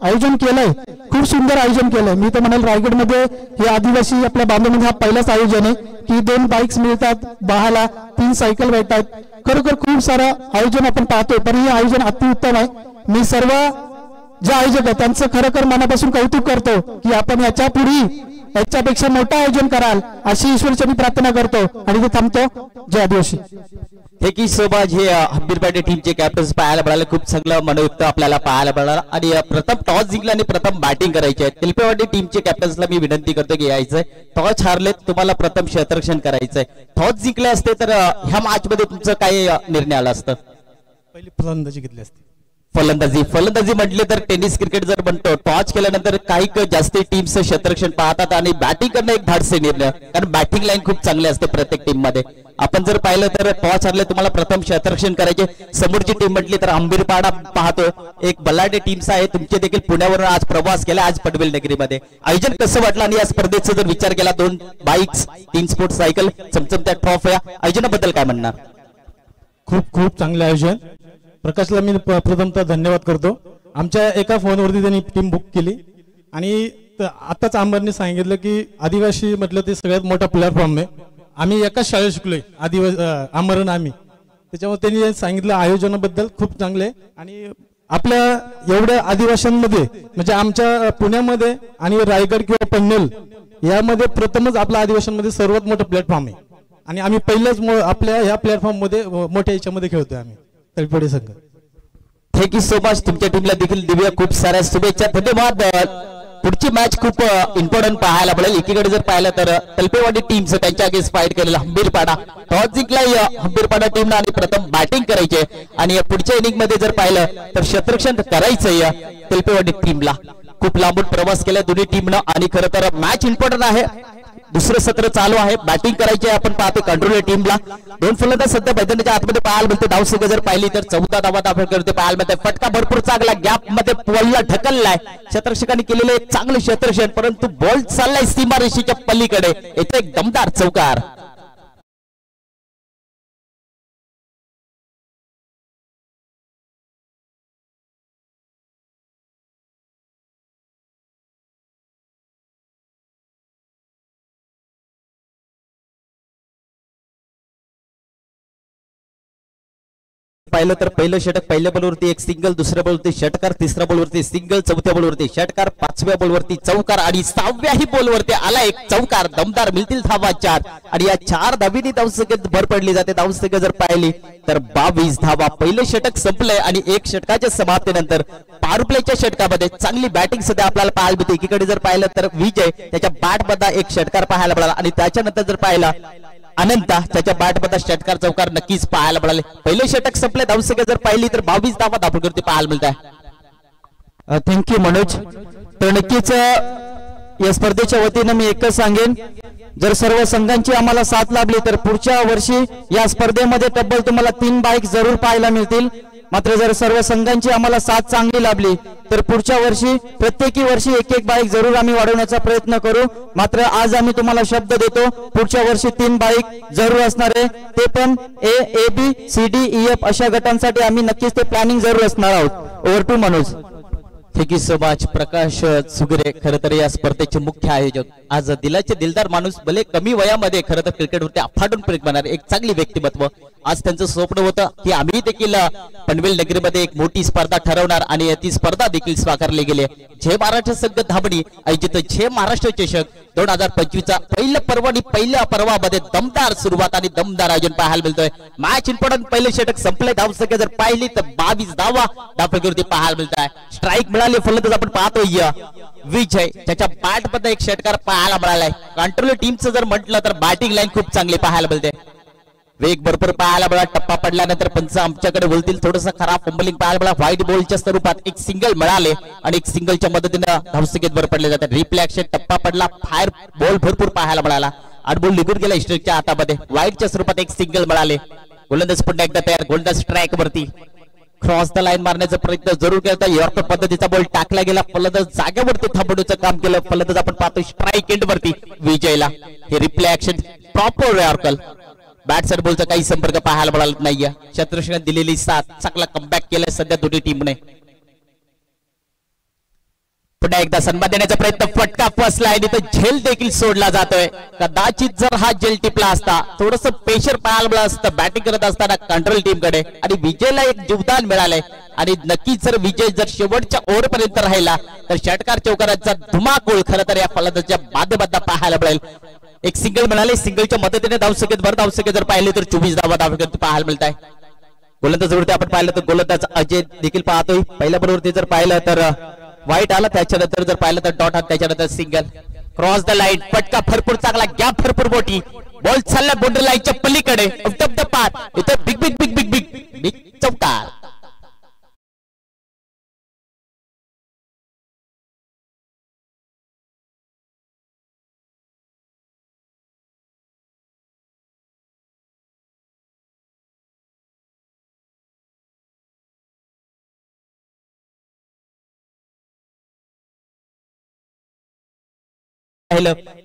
आयोजन केलंय खूप सुंदर आयोजन केलंय. मी तर म्हणाल रायगडमध्ये हे आदिवासी आपल्या बांधवांमध्ये हा पहिलाच आयोजन आहे की 2 बाईक्स मिळतात बहाला, 3 सायकल भेटतात. खरोखर खूप सारं आयोजन आपण पाहतो, पण हे आयोजन अतिउत्तम आहे. मी सर्व जे आयोजक आहेत त्यांचं खरोखर मनापासून कौतुक करतो की आपण याच्या पुढे याच्यापेक्षा मोठं आयोजन कराल अशी ईश्वरचरणी प्रार्थना करतो आणि ते थांबतो. जय आदिवासी. Thank you so much. हे हंबीरपाटे टीमचे कॅप्टन पाहायला मिळाले, खूप चांगलं मनोयुक्त आपल्याला पाहायला मिळालं. आणि प्रथम टॉस जिंकला आणि प्रथम बॅटिंग करायची आहे. तिलपेवाडी टीमचे कॅप्टन्सला मी विनंती करतो की यायचंय, टॉस हारले तुम्हाला प्रथम क्षेत्ररक्षण करायचंय. टॉस जिंकले असते तर ह्या मॅच मध्ये तुमचं काय निर्णय आला असतं? पहिली फलंदाजी घेतली असती. फलंदाजी म्हटले तर टेनिस क्रिकेट जर म्हणतो टॉस केल्यानंतर काही जास्ती टीम्स क्षेत्ररक्षण पाहतात आणि बॅटिंग करणं एक धाडसी निर्णय, कारण बॅटिंग लाईन खूप चांगली असते प्रत्येक टीम मध्ये. आपण जर पाहिलं तर टॉस हारले तुम्हाला प्रथम क्षेत्ररक्षण करायचे. समोरची टीम म्हटली तर हंबीरपाडा पाहतो एक बलाढ्य टीम्स आहे, तुमचे देखील पुण्यावरून आज प्रवास केला आज पनवेल नगरीमध्ये. आयोजन कसं वाटलं आणि या स्पर्धेचा जर विचार केला 2 बाईक्स 3 स्पोर्ट्स सायकल चमचमत्या ट्रॉफया, आयोजनाबद्दल काय म्हणणार? खूप खूप चांगले आयोजन. प्रकाशला मी प्रथमतः धन्यवाद करतो. आमच्या एका फोनवरती त्यांनी टीम बुक केली आणि आताच आंबरने सांगितलं की आदिवासी म्हटलं ते सगळ्यात मोठा प्लॅटफॉर्म आहे. आम्ही एकाच शाळेत शिकलोय आमरण आम्ही, त्याच्यामुळे त्यांनी सांगितलं आयोजनाबद्दल खूप चांगले. आणि आपल्या एवढ्या आदिवासींमध्ये म्हणजे आमच्या पुण्यामध्ये आणि रायगड किंवा पनवेल यामध्ये प्रथमच आपल्या आदिवासींमध्ये सर्वात मोठं प्लॅटफॉर्म आहे आणि आम्ही पहिल्याच आपल्या ह्या प्लॅटफॉर्म मध्ये मोठ्या याच्यामध्ये खेळतोय आम्ही तळपडे संघ. Thank you so much. तुमच्या टीमला देखील दिव्या खूप साऱ्या शुभेच्छा, धन्यवाद. पुढची मॅच खूप इम्पॉर्टंट पाहायला मिळेल. एकीकडे जर पाहिलं तर तलपेवाडी टीमचं त्यांच्या अगेन्स्ट फाईट केलेला हंबीरपाडा, टॉस जिंकला हंबीरपाडा टीमला आणि प्रथम बॅटिंग करायचे. आणि पुढच्या इनिंग मध्ये जर पाहिलं तर क्षेत्ररक्षण करायचंय तलपेवाडी टीमला. खूप लांबून प्रवास केला दोन्ही टीमनं आणि खरं तर मॅच इम्पॉर्टंट आहे. दुसरं सत्र चालू आहे, बॅटिंग करायची. आपण पाहतो कंट्रोल टीमला 2 फलंदाज सध्या मैदानाच्या आतमध्ये पाहायला मिळते. धावसंख्या जर पाहिली तर 14 धावा दाखल करते पाहायला मिळते. फटका भरपूर चांगला गॅप मध्ये पल्ला ढकललाय. क्षेत्ररक्षकांनी केलेले एक चांगले क्षेत्ररक्षण, परंतु बॉल चाललाय सीमारेषेच्या पलीकडे. येथे एक दमदार चौकार. पाहिलं तर पहिलं षटक पहिल्या बॉलवरती एक सिंगल, दुसऱ्या बॉलवरती षटकार, तिसऱ्या बॉलवरती सिंगल, चौथ्या बॉलवरती षटकार, 5व्या बॉलवरती चौकार आणि 6व्याही बॉलवरती आला एक चौकार. दमदार मिळतील धावा 4 आणि या 4 धावीनी धावसंख्येत भर पडली जाते. धावसंख्या जर पाहिली तर 22 धावा. पहिलं षटक संपलंय आणि एक षटकाच्या समाप्तीनंतर पारुप्लेच्या षटकामध्ये चांगली बॅटिंग सध्या आपल्याला पाहायला मिळते. एकीकडे जर पाहिलं तर विजय त्याच्या बॅटमध्ये एक षटकार पाहायला मिळाला आणि त्याच्यानंतर जर पाहिला अनंता त्याच्या बॅटमध्ये षटकार चौकार नक्कीच पाहायला मिळाले. पहिले षटक संपले, धावसंख्या जर पाहिली तर 22 धावा दाखल करते पाहायला मिळत आहे. थँक्यू मनोज. तर नक्कीच या स्पर्धेच्या वतीनं मी एकच सांगेन, जर सर्व संघांची आम्हाला साथ लाभली तर पुढच्या वर्षी या स्पर्धेमध्ये तब्बल तुम्हाला 3 बाईक जरूर पाहायला मिळतील. मात्र जर सर्व संघांची आम्हाला साथ चांगली लाभली तर पुढच्या वर्षी प्रत्येकी वर्षी एक बाईक जरूर आम्ही वाढवण्याचा प्रयत्न करू. मात्र आज आम्ही तुम्हाला शब्द देतो पुढच्या वर्षी 3 बाईक जरूर असणार आहे, ते पण A, B, C, D, E, F अशा गटांसाठी आम्ही नक्कीच ते प्लॅनिंग जरूर असणार आहोत. Over to Manoj. Thank you so much. Prakash Sugare खरं तर या स्पर्धेचे मुख्य आयोजक. आज दिलाचे दिलदार माणूस, भले कमी वयामध्ये खरं तर क्रिकेटवरती अफाटून प्रेम करणार एक चांगली व्यक्तिमत्व. आज त्यांचं स्वप्न होतं की आम्ही देखील पनवेल नगरीमध्ये एक मोठी स्पर्धा ठरवणार आणि ती स्पर्धा देखील स्वीकारली गेली. जय महाराष्ट्र संघ धाबणी आयोजित जय महाराष्ट्र चषक 2025चा पहिल्या पर्वानी पहिल्या पर्वामध्ये दमदार सुरुवात आणि दमदार आयोजन पाहायला मिळतोय. मॅच इम्पॉर्टंट पहिले षटक संपले, धावसंख्या जर पाहिली तर 22 धावा दाखल पाहायला मिळत आहे. स्ट्राईक मिळाली फलंदाज आपण पाहतोय विजय त्याच्या बॅट मध्ये एक षटकार पाहायला मिळालाय. कंट्रोल टीमचं जर म्हटलं तर बॅटिंग लाईन खूप चांगली पाहायला मिळते. वेग भरपूर पाहायला मिळाला. टप्पा पडल्यानंतर पंच आमच्याकडे बोलतील थोडंसं खराब फंबलिंग पाहायला मिळाला. व्हाईट बॉलच्या स्वरूपात एक सिंगल मिळाले आणि एक सिंगलच्या मदतीने धावसंख्येत भर पडले जातात. रिप्ले ऍक्शन टप्पा पडला. फायर बॉल भरपूर पाहायला मिळाला. आठ बॉल निघून गेला स्ट्राईकच्या हातामध्ये. व्हाईटच्या स्वरूपात एक सिंगल मिळाले. गोलंदाज पुन्हा एकदा तयार. गोलंदाज स्ट्राईक वरती क्रॉस द लाईन मारण्याचा प्रयत्न जरूर केला. यॉर्कर पद्धतीचा बॉल टाकला गेला. फलंदाज जागेवरती थांबवण्याचं काम केलं. फलंदाज आपण पाहतो स्ट्राईक एंड वरती विजयला. हे रिप्ले ऍक्शन प्रॉपर यॉर्कर. बॅट्सर बॉलचा काही संपर्क पाहायला मिळाला नाहीये. शत्रुष्ण दिलेली साथ चांगला कमबॅक केलाय सध्या दोन्ही टीमने. पुन्हा एकदा सन्मान देण्याचा प्रयत्न. फटका फसला आणि तो झेल देखील सोडला जातोय. कदाचित जर हा झेल टिपला असता थोडस प्रेशर पाहायला मिळालं असतं बॅटिंग करत असताना कंट्रोल टीम कडे आणि विजयला एक जीवदान मिळालंय. आणि नक्कीच जर विजय जर शेवटच्या ओव्हर पर्यंत राहिला तर षटकार चौकाराचा धुमाकूळ खरं तर या फलंदाजाच्या माध्यमातून पाहायला मिळेल. एक सिंगल मिळाले. सिंगलच्या मदतीने धावसंख्येत भर धावसंख्येत जर पाहिले तर 24 धावा धावसंख्येत पाहायला मिळत आहे. गोलंदाजावरती आपण पाहिलं तर गोलंदाज अजय देखील पाहतोय. पहिल्या बरोबर जर पाहिलं तर व्हाईट आला. त्याच्यानंतर जर पाहिलं तर डॉट आला. त्याच्यानंतर सिंगल. Cross the line. फटका भरपूर चांगला. गॅप भरपूर मोठी. बॉल चालला बाउंड्री लाईनच्या पलीकडे. इथं big big big big big big चौकार.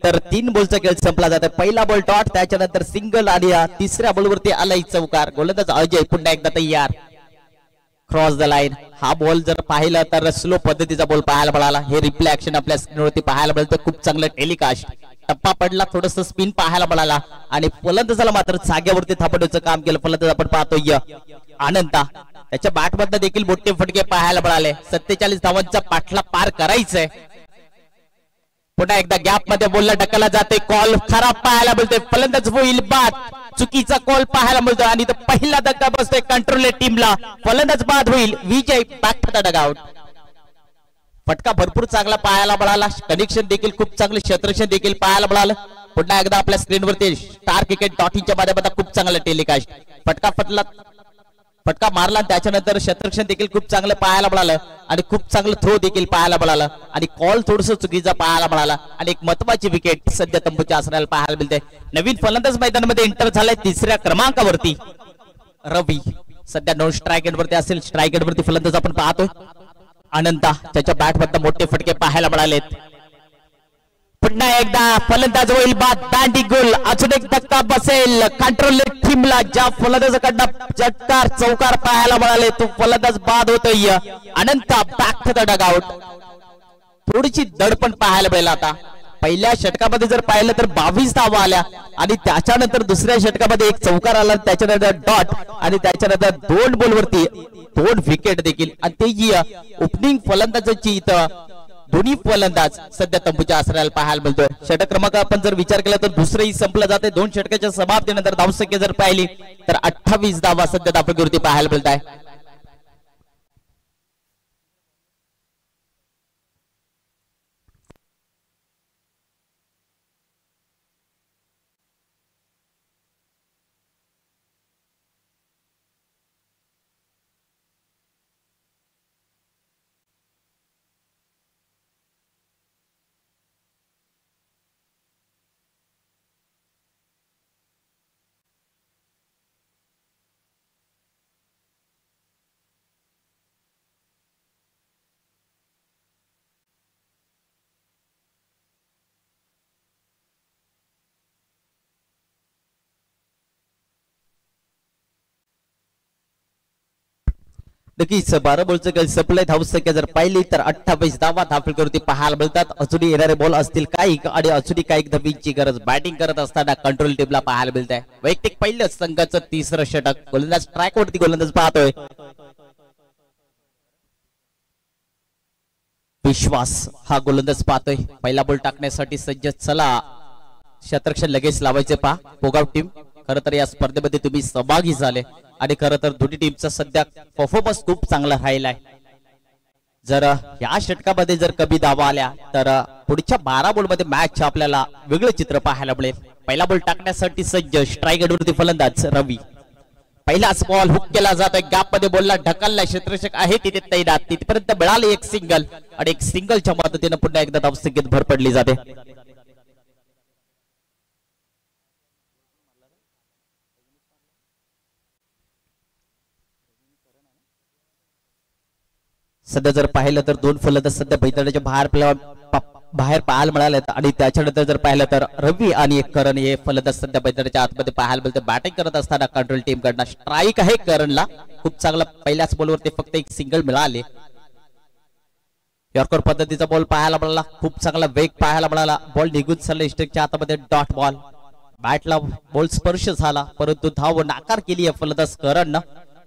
तर 3 बॉलचा खेळ संपला जातो. पहिला बॉल डॉट. त्याच्यानंतर सिंगल आणि तिसऱ्या बॉलवरती आलाय चौकार. गोलंदाज अजय पुन्हा एकदा तयार. Cross the line. हा बॉल जर पाहिला तर स्लो पद्धतीचा बॉल पाहायला मिळाला. हे रिप्ले ऍक्शन आपल्या स्क्रीनवरती पाहायला मिळतं. खूप चांगलं टेलिकास्ट. टप्पा पडला. थोडस स्पिन पाहायला मिळाला आणि फलंदाजाला मात्र जागेवरती थांबवण्याचं काम केलं. फलंदाज आपण पाहतोय अनंता. त्याच्या बॅट मधनं देखील मोठे फटके पाहायला मिळाले. 47 धावांचा पाठला पार करायचंय. पुन्हा एकदा गॅप मध्ये बोलला ढकलला जाते. कॉल खराब पाहायला मिळतोय. फलंदाज होईल बाद. चुकीचा कॉल पाहायला मिळतोय आणि तो पहिला धक्का बसतोय कंट्रोल टीमला. फलंदाज बाद होईल. विजय बॅक टू द डगआउट. फटका भरपूर चांगला पाहायला मिळाला. कनेक्शन देखील खूप चांगले. क्षेत्ररक्षण देखील पाहायला मिळालं. पुन्हा एकदा आपल्या स्क्रीनवरती स्टार क्रिकेट .in माध्यमातून खूप चांगला टेलिकास्ट. फटका मारला. त्याच्यानंतर क्षेत्ररक्षण देखील खूप चांगलं पाहायला मिळालं आणि खूप चांगलं थ्रो देखील पाहायला मिळालं आणि कॉल थोडस चुकीचा पाहायला मिळाला आणि एक महत्वाची विकेट सध्या तंबूच्या आसनाला पाहायला मिळते. नवीन फलंदाज मैदानामध्ये एंटर झालाय 3ऱ्या क्रमांकावरती रवी. सध्या नॉन स्ट्राईक एंड वरती असेल. स्ट्राईक एंड वरती फलंदाज आपण पाहतोय अनंता. त्याच्या बॅट मधून मोठे फटके पाहायला मिळालेत. पुन्हा एकदा फलंदाज होईल बाद. दांडी गोल. अजून एक धक्का बसेल कंट्रोल टीमला. ज्या फलंदाजाकडनं चटकार चौकार पाहायला मिळाले तो फलंदाज बाद होतोय. अनंता बॅक टू द डगआउट. थोडीशी दडपण पाहायला मिळेल. आता पहिल्या षटकामध्ये जर पाहिलं तर 22 धावा आल्या आणि त्याच्यानंतर दुसऱ्या षटकामध्ये एक चौकार आला. त्याच्यानंतर डॉट आणि त्याच्यानंतर 2 बॉलवरती 2 विकेट देखील. आणि तेही ओपनिंग फलंदाजाची इथं दोन्ही फलंदाज सध्या तंबूच्या आसऱ्याला पाहायला मिळतोय. षटक क्रमांक आपण जर विचार केला तर दुसरंही संपलं जाते. 2 षटकाच्या समाप्तीनंतर धावसंख्या जर पाहिली तर 28 धावा सध्या धावसंख्येवरती पाहायला मिळत आहे. नक्कीच 12 बॉलचं खेळ संपलंय. धावसंख्या जर पाहिली तर 28 धावा धावफलकावरती पाहायला मिळतात. अजूनही येणारे बॉल असतील काही आणि अजूनही काही धावींची गरज बॅटिंग करत असताना कंट्रोल टीमला पाहायला मिळत आहे. वैयक्तिक पहिलं संघाचं 3रं षटक. गोलंदाज ट्रॅक वरती गोलंदाज पाहतोय विश्वास. हा गोलंदाज पाहतोय. पहिला बॉल टाकण्यासाठी सज्ज. चला क्षेत्ररक्षण लगेच लावायचे पहा पोगाव टीम. खरं तर या स्पर्धेमध्ये तुम्ही सहभागी झाले आणि खरं तर दोन्ही टीमचा सध्या परफॉर्मन्स खूप चांगला राहिलाय. जर या षटकामध्ये जर कमी धावा आल्या तर पुढच्या 12 बॉलमध्ये मॅच आपल्याला वेगळं चित्र पाहायला मिळेल. पहिला बॉल टाकण्यासाठी सज्ज. स्ट्राईक एंडवरती फलंदाज रवी. पहिलाच बॉल हुक केला जातोय, गॅप मध्ये बॉलला ढकलला, क्षेत्ररक्षक आहे तिथे तैनात. तिथपर्यंत मिळाले एक सिंगल आणि एक सिंगलच्या मदतीने पुन्हा एकदा धावसंख्येत भर पडली जाते. सध्या जर पाहिलं तर दोन फलंदाज सध्या बैठकीच्या बाहेर पाहायला मिळाले आणि त्याच्यानंतर जर पाहिलं तर रवी आणि एक करण हे फलंदाज सध्या बैठकीच्या आतमध्ये पाहायला मिळते. बॅटिंग करत असताना कंट्रोल टीम कडनं स्ट्राईक आहे करणला. खूप चांगला पहिल्याच बॉलवरती फक्त एक सिंगल मिळाले. यॉर्कर पद्धतीचा बॉल पाहायला मिळाला, खूप चांगला वेग पाहायला मिळाला. बॉल निघून चालला स्ट्राईकच्या हातामध्ये, डॉट बॉल. बॅटला बॉल स्पर्श झाला परंतु धाव नाकार केली आहे फलंदाज करणनं,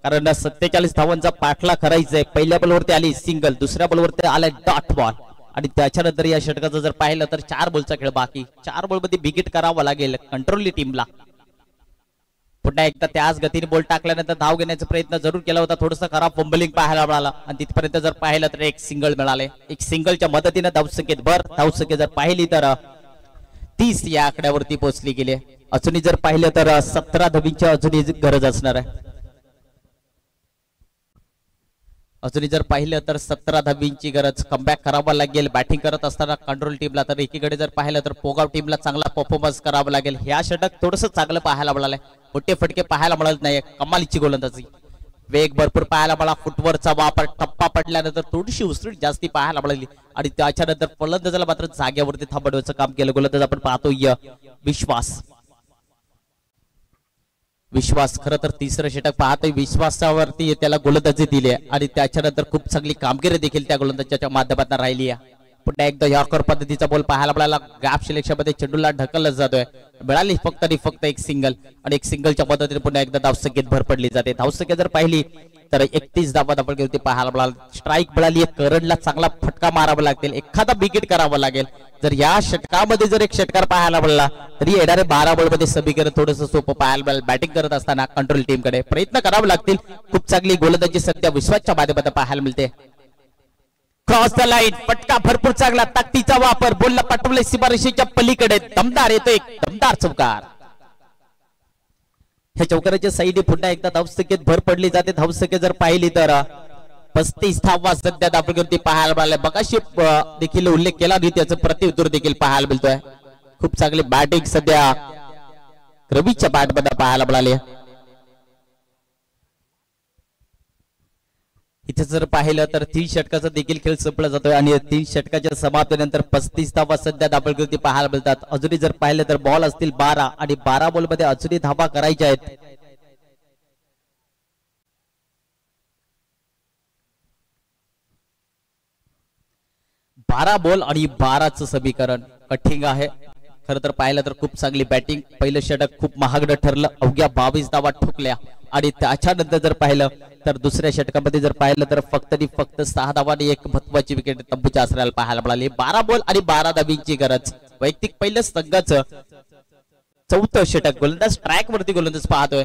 कारण 47 धावांचा पाठला करायचा आहे. पहिल्या बॉलवरती आली सिंगल, दुसऱ्या बॉलवरती आलाय डॉट बॉल आणि त्याच्यानंतर या षटकाचं जर पाहिलं तर 4 बॉलचा खेळ बाकी. 4 बॉलमध्ये विकेट करावा लागेल कंट्रोल टीमला. पुन्हा एकदा त्याच गतीने बॉल टाकल्यानंतर धाव घेण्याचा प्रयत्न जरूर केला होता, थोडंसं खराब फंबलिंग पाहायला मिळाला आणि तिथपर्यंत जर पाहिलं तर एक सिंगल मिळाले. एक सिंगलच्या मदतीने धावसंख्येत भर. धावसंख्या जर पाहिली तर 30 या आकड्यावरती पोहोचली गेली. अजूनही जर पाहिलं तर 17 धावींची अजूनही गरज असणार आहे. अजूनही जर पाहिलं तर 17 धावींची गरज. कमबॅक करावा लागेल बॅटिंग करत असताना कंट्रोल टीमला. तर एकीकडे जर पाहिलं तर पोगाव टीमला चांगला परफॉर्मन्स करावा लागेल. ह्या षटक थोडंसं चांगलं पाहायला मिळालंय, मोठे फटके पाहायला मिळत नाही. कमालीची गोलंदाजी, वेग भरपूर पाहायला मिळाला, फुटवरचा वापर, टप्पा पडल्यानंतर थोडीशी उसळीट जास्ती पाहायला मिळाली आणि त्याच्यानंतर फलंदाजाला मात्र जागेवरती थांबवण्याचं काम केलं. गोलंदाज आपण पाहतोय विश्वास. खरं तर तिसरं षटक पाहतोय विश्वासावरती त्याला गोलंदाजी दिली आणि त्याच्यानंतर खूप चांगली कामगिरी देखील त्या गोलंदाजाच्या माध्यमातून राहिली आहे. पुन्हा एकदा यॉर्कर पद्धतीचा बॉल पाहायला मिळाला, गॅप सिलेक्शन मध्ये चेंडूला ढकलला जातोय. मिळाली फक्त आणि फक्त एक सिंगल आणि एक सिंगलच्या मदतीने पुन्हा एकदा धावसंख्येत भर पडली जाते. धावसंख्या जर पाहिली तर 31 धावा आपण होती पाहायला मिळाला. स्ट्राईक मिळाली, करणला चांगला फटका मारावा लागेल, एखादा विकेट करावा लागेल. जर या षटकामध्ये जर एक षटकार पाहायला मिळाला तरी येणारे 12 बॉलमध्ये समीकरण थोडंसं सोपं पाहायला मिळेल. बॅटिंग करत असताना कंट्रोल टीमकडे प्रयत्न करावे लागतील. खूप चांगली गोलंदाजी सध्या विश्वासच्या माध्यमातून पाहायला मिळते. क्रॉस द लाईन, फटका भरपूर चांगला, ताकदीचा वापर, बॉलला पाठवले सीमारेषेच्या पलीकडे, दमदार येतो एक दमदार चौकार. ह्या चौकाराच्या साईडने पुन्हा एकदा धावसंख्येत भर पडली जाते. धावसंख्या जर पाहिली तर 35 धावा सध्या धावसंख्येवरती पाहायला मिळाल्या. बघाशी देखील उल्लेख केला आणि त्याचं प्रत्युत्तर देखील पाहायला मिळतोय. खूप चांगली बॅटिंग सध्या रवीच्या बॅटमध्ये पाहायला मिळाली. इथे जर पाहिलं तर 3 षटकाचा देखील खेळ संपला जातोय आणि 3 षटकाच्या समाप्तीनंतर 35 धावा सध्या धावसंख्येवरती पाहायला मिळतात. अजूनही जर पाहिलं तर बॉल असतील 12 आणि 12 बॉल मध्ये अजूनही धावा करायच्या आहेत. बारा बॉल आणि 12चं समीकरण कठीण आहे. खरं तर पाहिलं तर खूप चांगली बॅटिंग. पहिलं षटक खूप महागडं ठरलं, अवघ्या 22 धावा ठोकल्या आणि त्याच्यानंतर जर पाहिलं तर दुसऱ्या षटकामध्ये जर पाहिलं तर फक्त 6 धावांनी एक महत्वाची विकेट तंबूच्या आसऱ्याला पाहायला मिळाली. 12 बॉल आणि 12 धावींची गरज. वैयक्तिक पहिलं संघाचं 4थं षटक. गोलंदाज ट्रॅक वरती गोलंदाज पाहतोय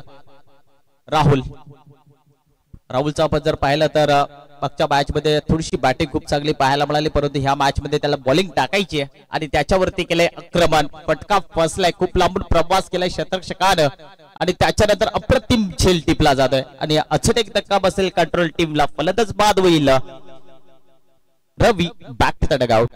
राहुलचा आपण जर पाहिलं तर मागच्या मॅच मध्ये थोडीशी बॅटिंग खूप चांगली पाहायला मिळाली, परंतु ह्या मॅच मध्ये त्याला बॉलिंग टाकायची आहे आणि त्याच्यावरती केलंय आक्रमण. फटका फसलाय, खूप लांबून प्रवास केलाय क्षेत्ररक्षकानं आणि त्याच्यानंतर अप्रतिम झेल टिपला जातोय आणि अचूक एक धक्का बसेल कंट्रोल टीमला. फलंदाज बाद होईल Ravi. Back to the dugout.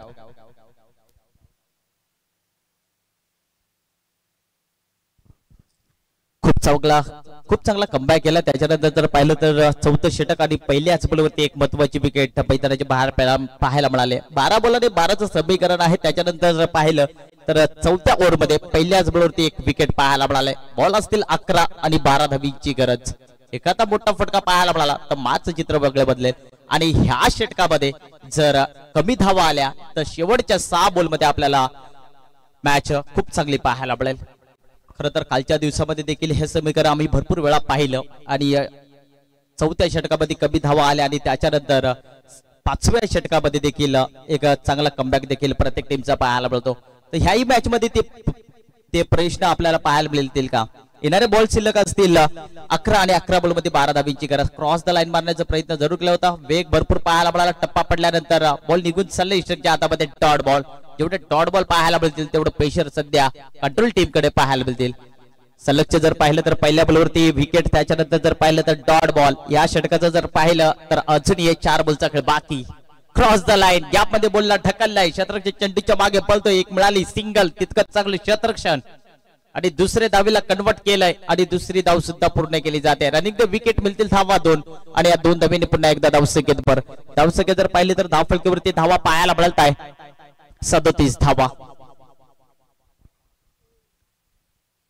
खूप चांगला कमबॅक केला. त्याच्यानंतर जर पाहिलं तर 4थं षटक आणि पहिल्याच बॉलवरती एक महत्वाची विकेट मैदानाच्या बाहेर पाहायला मिळाले. 12 बॉल आणि 12चं समीकरण आहे. त्याच्यानंतर जर पाहिलं तर 4थ्या ओव्हरमध्ये पहिल्याच बॉलवरती एक विकेट पाहायला मिळाले. बॉल असतील 11 आणि 12 धावींची गरज. एखादा मोठा फटका पाहायला मिळाला तर माच चित्र वेगळं बदलेल आणि ह्या षटकामध्ये जर कमी धावा आल्या तर शेवटच्या 6 बॉलमध्ये आपल्याला मॅच खूप चांगली पाहायला मिळेल. खरं तर कालच्या दिवसामध्ये देखील हे समीकरण आम्ही भरपूर वेळा पाहिलं आणि 4थ्या षटकामध्ये कमी धावा आल्या आणि त्याच्यानंतर 5व्या षटकामध्ये देखील एक चांगला कमबॅक देखील प्रत्येक टीमचा पाहायला मिळतो. तर ह्याही मॅच मध्ये ते प्रश्न आपल्याला पाहायला मिळतील का? येणारे बॉल शिल्लक असतील 11 आणि 11 बॉल मध्ये 12 धावींची गरज. क्रॉस द लाईन मारण्याचा प्रयत्न जरूर केला होता. वेग भरपूर पाहायला मिळाला. टप्पा पडल्यानंतर बॉल निघून चालले इष्टच्या हातामध्ये. Dot ball. जेवढे डॉट बॉल पाहायला मिळतील तेवढं प्रेशर सध्या कंट्रोल टीम कडे पाहायला मिळतील. सलगचे जर पाहिलं तर पहिल्या बॉलवरती विकेट, त्याच्यानंतर जर पाहिलं तर डॉट बॉल. या षटकाचं जर पाहिलं तर अजून 4 बॉलचा खेळ बाकी. क्रॉस द लाईन, गॅप मध्ये बॉलला ढकललाय, क्षेत्ररक्षक चेंडूच्या मागे पळतोय. एक मिळाली सिंगल, तितकंच चांगलं क्षेत्ररक्षण आणि दुसरे धावीला कन्वर्ट केलंय आणि दुसरी धाव सुद्धा पूर्ण केली जाते. रनिंग द विकेट मिळतील धावा 2 आणि या 2 धावीने पुन्हा एकदा धावसंख्येत भर. धावसंख्या जर पाहिली तर धावफलकीवरती धावा पाहायला मिळत आहे 37 धावा.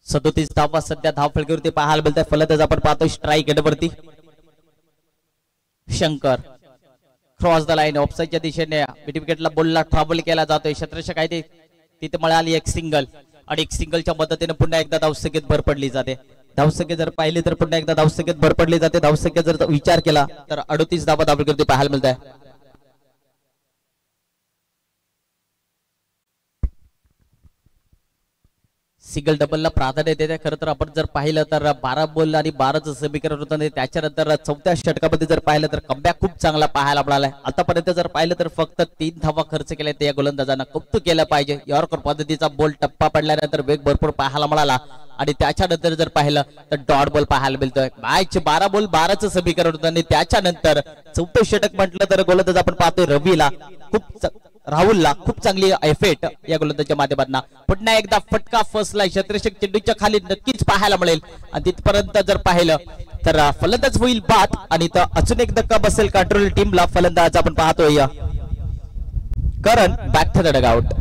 37 धावा सध्या धावफलकीवरती पाहायला मिळत आहे. फलंदाज आपण पाहतोय स्ट्राईक एंडवरती शंकर. क्रॉस द लाईन, ऑफसाईडच्या दिशेने मिड विकेटला बॉलला ट्रॅव्हल केला जातोय. क्षेत्ररक्षक आहे तिथे मिळाली एक सिंगल आणि एक सिंगलच्या मदतीने पुन्हा एकदा धावसंख्येत भर पडली जाते. धावसंख्या जर पाहिली तर पुन्हा एकदा धावसंख्येत भर पडली जाते. धावसंख्या जर विचार केला तर 38 धावा धावफलकीवरती पाहायला मिळत आहे. सिंगल डबलला प्राधान्य देते. खरं तर आपण जर पाहिलं तर 12 बॉल आणि 12चं समीकरण होतं. त्याच्यानंतर 4थ्या षटकामध्ये जर पाहिलं तर कमबॅक खूप चांगला पाहायला मिळालाय. आतापर्यंत जर पाहिलं तर फक्त 3 धावा खर्च केल्या त्या गोलंदाजांना कौतुक केलं पाहिजे. यॉर्कर पद्धतीचा बॉल टप्पा पडल्यानंतर वेग भरपूर पाहायला मिळाला आणि त्याच्यानंतर जर पाहिलं तर डॉट बॉल पाहायला मिळतोय. मॅच 12 बॉल 12चं समीकरण होतं आणि त्याच्यानंतर 4थं षटक म्हटलं तर गोलंदाज आपण पाहतोय रवीला राहुलला खूप चांगली एफेक्ट या गोलंदाजाच्या माध्यमातून पुन्हा एकदा फटका फसलाय. क्षेत्ररक्षक चेंडूच्या खाली नक्कीच पाहायला मिळेल आणि तिथपर्यंत जर पाहिलं तर फलंदाज होईल बाद आणि अजून एक धक्का बसेल कंट्रोल टीमला. फलंदाज आपण पाहतोय करण बॅक टू द डगआउट.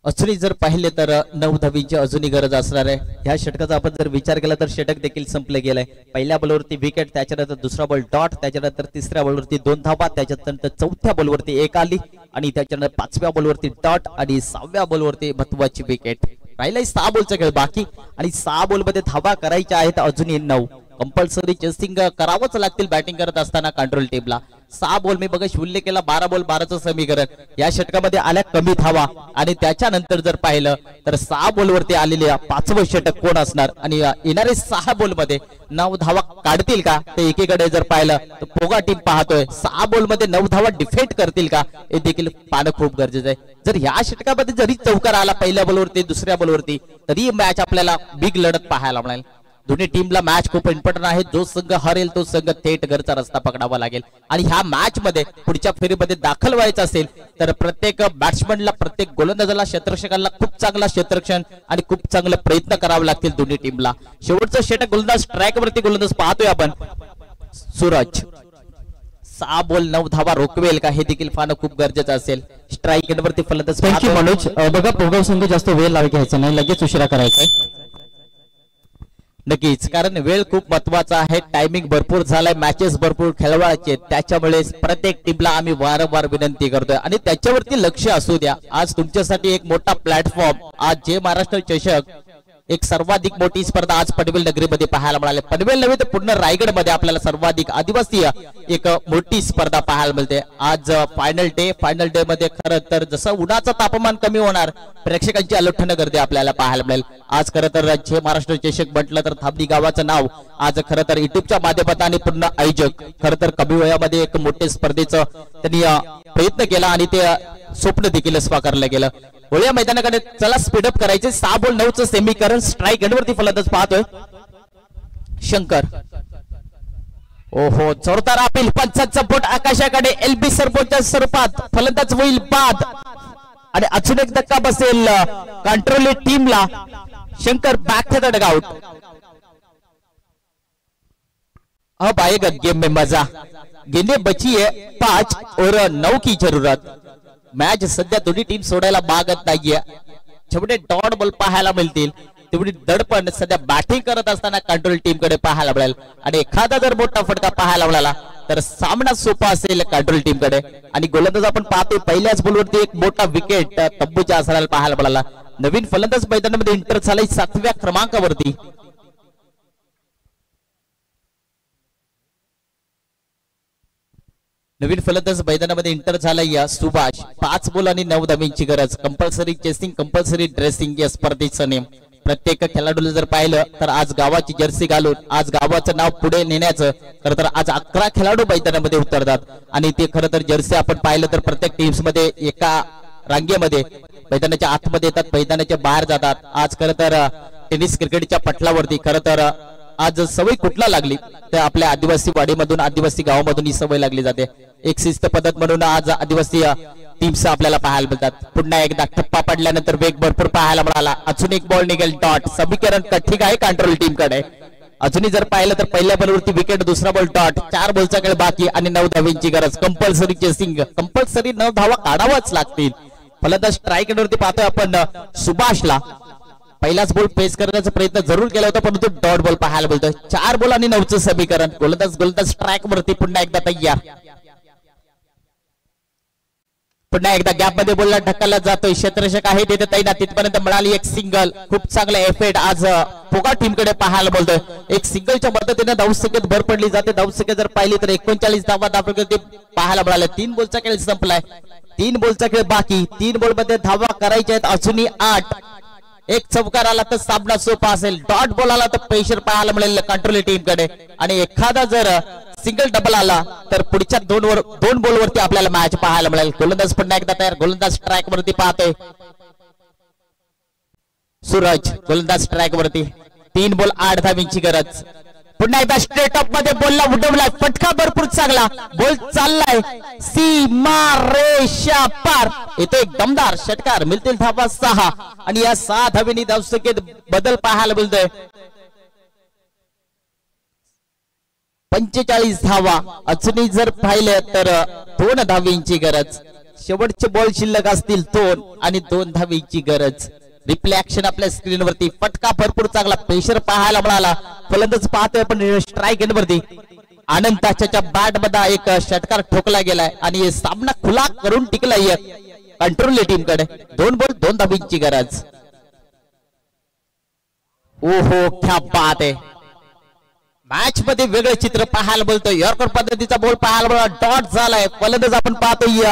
अजूनही जर पाहिले तर 9 धावींची अजूनही गरज असणार आहे. ह्या षटकाचा आपण जर विचार केला तर षटक देखील संपले गेलंय. पहिल्या बॉलवरती विकेट, त्याच्यानंतर दुसरा बॉल डॉट, त्याच्यानंतर तिसऱ्या बॉलवरती 2 धावा, त्याच्यानंतर 4थ्या बॉलवरती 1 आली आणि त्याच्यानंतर 5व्या बॉलवरती डॉट आणि 6व्या बॉलवरती महत्वाची विकेट. राहिलाय 6 बॉलचा खेळ बाकी आणि 6 बॉलमध्ये धावा करायच्या आहेत अजूनही 9. कंपल्सरी चेसिंग करावंच लागतील बॅटिंग करत असताना कंट्रोल टीमला. 6 बॉल मी बघा उल्लेख केला 12 बॉल 12चं समीकरण. या षटकामध्ये आल्या कमी धावा आणि त्याच्यानंतर जर पाहिलं तर 6 बॉलवरती आलेले 5वं षटक कोण असणार आणि येणारे 6 बॉलमध्ये 9 धावा काढतील का ते एकीकडे जर पाहिलं तर पोगा टीम पाहतोय 6 बॉलमध्ये 9 धावा डिफेंड करतील का हे देखील पाहणं खूप गरजेचं आहे. जर ह्या षटकामध्ये जरी चौकार आला पहिल्या बॉलवरती दुसऱ्या बॉलवरती तरी मॅच आपल्याला बिग लढत पाहायला मिळेल. दोन्ही टीमला मॅच खूप इम्पॉर्टंट आहे. जो संघ हरेल तो संघ थेट घरचा रस्ता पकडावा लागेल आणि ह्या मॅच मध्ये पुढच्या फेरीमध्ये दाखल व्हायचं असेल तर प्रत्येक बॅट्समनला प्रत्येक गोलंदाजाला क्षेत्ररक्षकाला खूप चांगला क्षेत्ररक्षण आणि खूप चांगले प्रयत्न करावे लागतील दोन्ही टीमला. शेवटचं षटक गोलंदाज स्ट्राईक वरती गोलंदाज पाहतोय आपण सूरज. 6 बॉल 9 धावा रोखवेल का हे देखील पाहणं खूप गरजेचं असेल. स्ट्राईक एंडवरती फलंदाज मनोज बघा पोगाव संघ जास्त वेळ लावा घ्यायचा नाही, लगेच उशिरा करायचा आहे. नक्कीच, कारण वेळ खूप महत्वाचा आहे. टायमिंग भरपूर झालाय, मॅचेस भरपूर खेळवायचे, त्याच्यामुळे प्रत्येक टीमला आम्ही वारंवार विनंती करतोय आणि त्याच्यावरती लक्ष असू द्या. आज तुमच्यासाठी एक मोठा प्लॅटफॉर्म, आज जय महाराष्ट्र चषक एक सर्वाधिक मोठी स्पर्धा आज पनवेल नगरीमध्ये पाहायला मिळाली. पनवेल नव्हे तर पूर्ण रायगड मध्ये आपल्याला सर्वाधिक आदिवासी एक मोठी स्पर्धा पाहायला मिळते. आज फायनल डे मध्ये खरं तर जसं उन्हाचं तापमान कमी होणार प्रेक्षकांची अलोठन गर्दी आपल्याला पाहायला मिळेल. आज खरं तर जय महाराष्ट्र चषक म्हटलं तर थांबडी गावाचं नाव आज खरं तर युट्यूबच्या माध्यमातून पूर्ण आयोजक खरं तर कमी वयामध्ये एक मोठ्या स्पर्धेचं त्यांनी प्रयत्न केला आणि ते स्वप्न देखील साकारलं गेलं. होळ्या मैदानाकडे चला स्पीडअप करायचे. 6 बॉल 9चं समीकरण. स्ट्राईक एंडवरती फलंदाज पाहतोय शंकर. ओहो, जोरदार अपील, पंचांचा बोट आकाशाकडे. एलबी सरपोच्या स्वरूपात फलंदाज होईल बाद आणि अजून एक धक्का बसेल कंट्रोल टीमला. Shankar back to the dugout. अब आएगा गेम में मजा. गेंदे बची है 5 और 9 की जरूरत. मॅच सध्या दोन्ही टीम सोडायला मागत नाहीये. जेवढे डॉट बॉल पाहायला मिळतील तेवढी दडपण सध्या बॅटिंग करत असताना कंट्रोल टीम कडे पाहायला मिळेल आणि एखादा जर मोठा फटका पाहायला मिळाला तर सामना सोपा असेल कंट्रोल टीम कडे. आणि गोलंदाज आपण पाहतो पहिल्याच बॉलवरती एक मोठा विकेट तंबूच्या आसराला पाहायला मिळाला. नवीन फलंदाज मैदानामध्ये इंटर झालाय 7व्या क्रमांकावरती. नवीन फलंदाज मैदानामध्ये इंटर झालाय सुभाष. 5 बॉल आणि 9 धावींची गरज. कंपल्सरी चेसिंग, कंपल्सरी ड्रेसिंग या स्पर्धेचा नेम. प्रत्येक खेळाडूला जर पाहिलं तर आज गावाची जर्सी घालून आज गावाचं नाव पुढे नेण्याचं खरं तर आज 11 खेळाडू मैदानामध्ये उतरतात आणि ते खरं तर जर्सी आपण पाहिलं तर प्रत्येक टीम्स मध्ये एका रांगेमध्ये मैदानाच्या आतमध्ये येतात, मैदानाच्या बाहेर जातात. आज खरं तर टेनिस क्रिकेटच्या पटलावरती खरं तर आज सवय कुठला लागली तर आपल्या आदिवासी वाडीमधून आदिवासी गावामधून ही सवय लागली जाते. एक शिस्त पद्धत म्हणून आज आदिवासी टीम्स आपल्याला पाहायला मिळतात. पुन्हा एकदा टप्पा पडल्यानंतर वेग भरपूर पाहायला मिळाला. अजून एक बॉल निघेल डॉट. समीकरण ठीक आहे कंट्रोल टीम कडे. अजूनही जर पाहिलं तर पहिल्या बॉलवरती विकेट, दुसरा बॉल डॉट. 4 बॉलचा खेळ बाकी आणि 9 धावांची गरज. कंपल्सरी चेसिंग, कंपल्सरी 9 धावा काढावाच लागतील. फलंदाज स्ट्राईकवरती पाहतोय आपण सुभाषला. पहिलाच बॉल पेस करण्याचा प्रयत्न जरूर केला होता परंतु डॉट बॉल पाहायला मिळतोय. 4 बॉल आणि 9चं समीकरण. गोलंदाज स्ट्राईक वरती पुन्हा एकदा तयार. पुन्हा एकदा गॅप मध्ये बोलला ढकलला जातोय. क्षेत्ररक्षक आहे तिथे तैनात. तिथपर्यंत मिळाली एक सिंगल. खूप चांगला एफेट आज पोगा टीम कडे पाहायला बोलतोय. एक सिंगलच्या मदतीने धावसंख्येत भर पडली जाते. धावसंख्या जर पाहिली तर 39 धावा पाहायला मिळाल्या. 3 बॉलचा खेळ संपलाय. 3 बॉलचा खेळ बाकी. 3 बॉल मध्ये धावा करायच्या आहेत अजूनही 8. एक चौकार आला तर सामना सोपा असेल. डॉट बॉल आला तर प्रेशर पाहायला मिळेल कंट्रोल टीम कडे आणि एखादा जर सिंगल डबल आला तर पुढच्या 2 बॉल वरती आपल्याला मॅच पाहायला मिळेल. गोलंदाज पुन्हा एकदा तयार. गोलंदाज स्ट्राईक वरती पाहतोय सूरज. गोलंदाज स्ट्राईक वरती. 3 बॉल 8 धावांची गरज. पुन्हा एकदा स्ट्रेट अप मध्ये बॉलला उडवलाय. फटका भरपूर चांगला. बॉल चाललाय सीमारेषा पार. इथे एक दमदार षटकार. मिळतील धावा 6 आणि या 6 धावेनी धावसंख्येत बदल पाहायला मिळतोय. 45 धावा. अजूनही जर पाहिलं तर 2 धावांची गरज. शेवटचे बॉल शिल्लक असतील 2 आणि 2 धावांची गरज. रिप्ले ऍक्शन आपल्या स्क्रीनवरती. फटका भरपूर चांगला. प्रेशर पाहायला मिळाला. फलंदाज पाहतोय आपण स्ट्राईक एंडवरती. आनंद ताच्याच्या बॅट मध्ये एक षटकार ठोकला गेलाय आणि सामना खुला करून टिकलाय कंट्रोल टीम कडे. 2 बॉल 2 धावांची गरज. ओहो क्या बात आहे. मॅच मध्ये वेगळं चित्र पाहायला बोलतोय. यॉर्कर पद्धतीचा बॉल पाहायला बोला. डॉट झालाय. फलंदाज आपण पाहतोय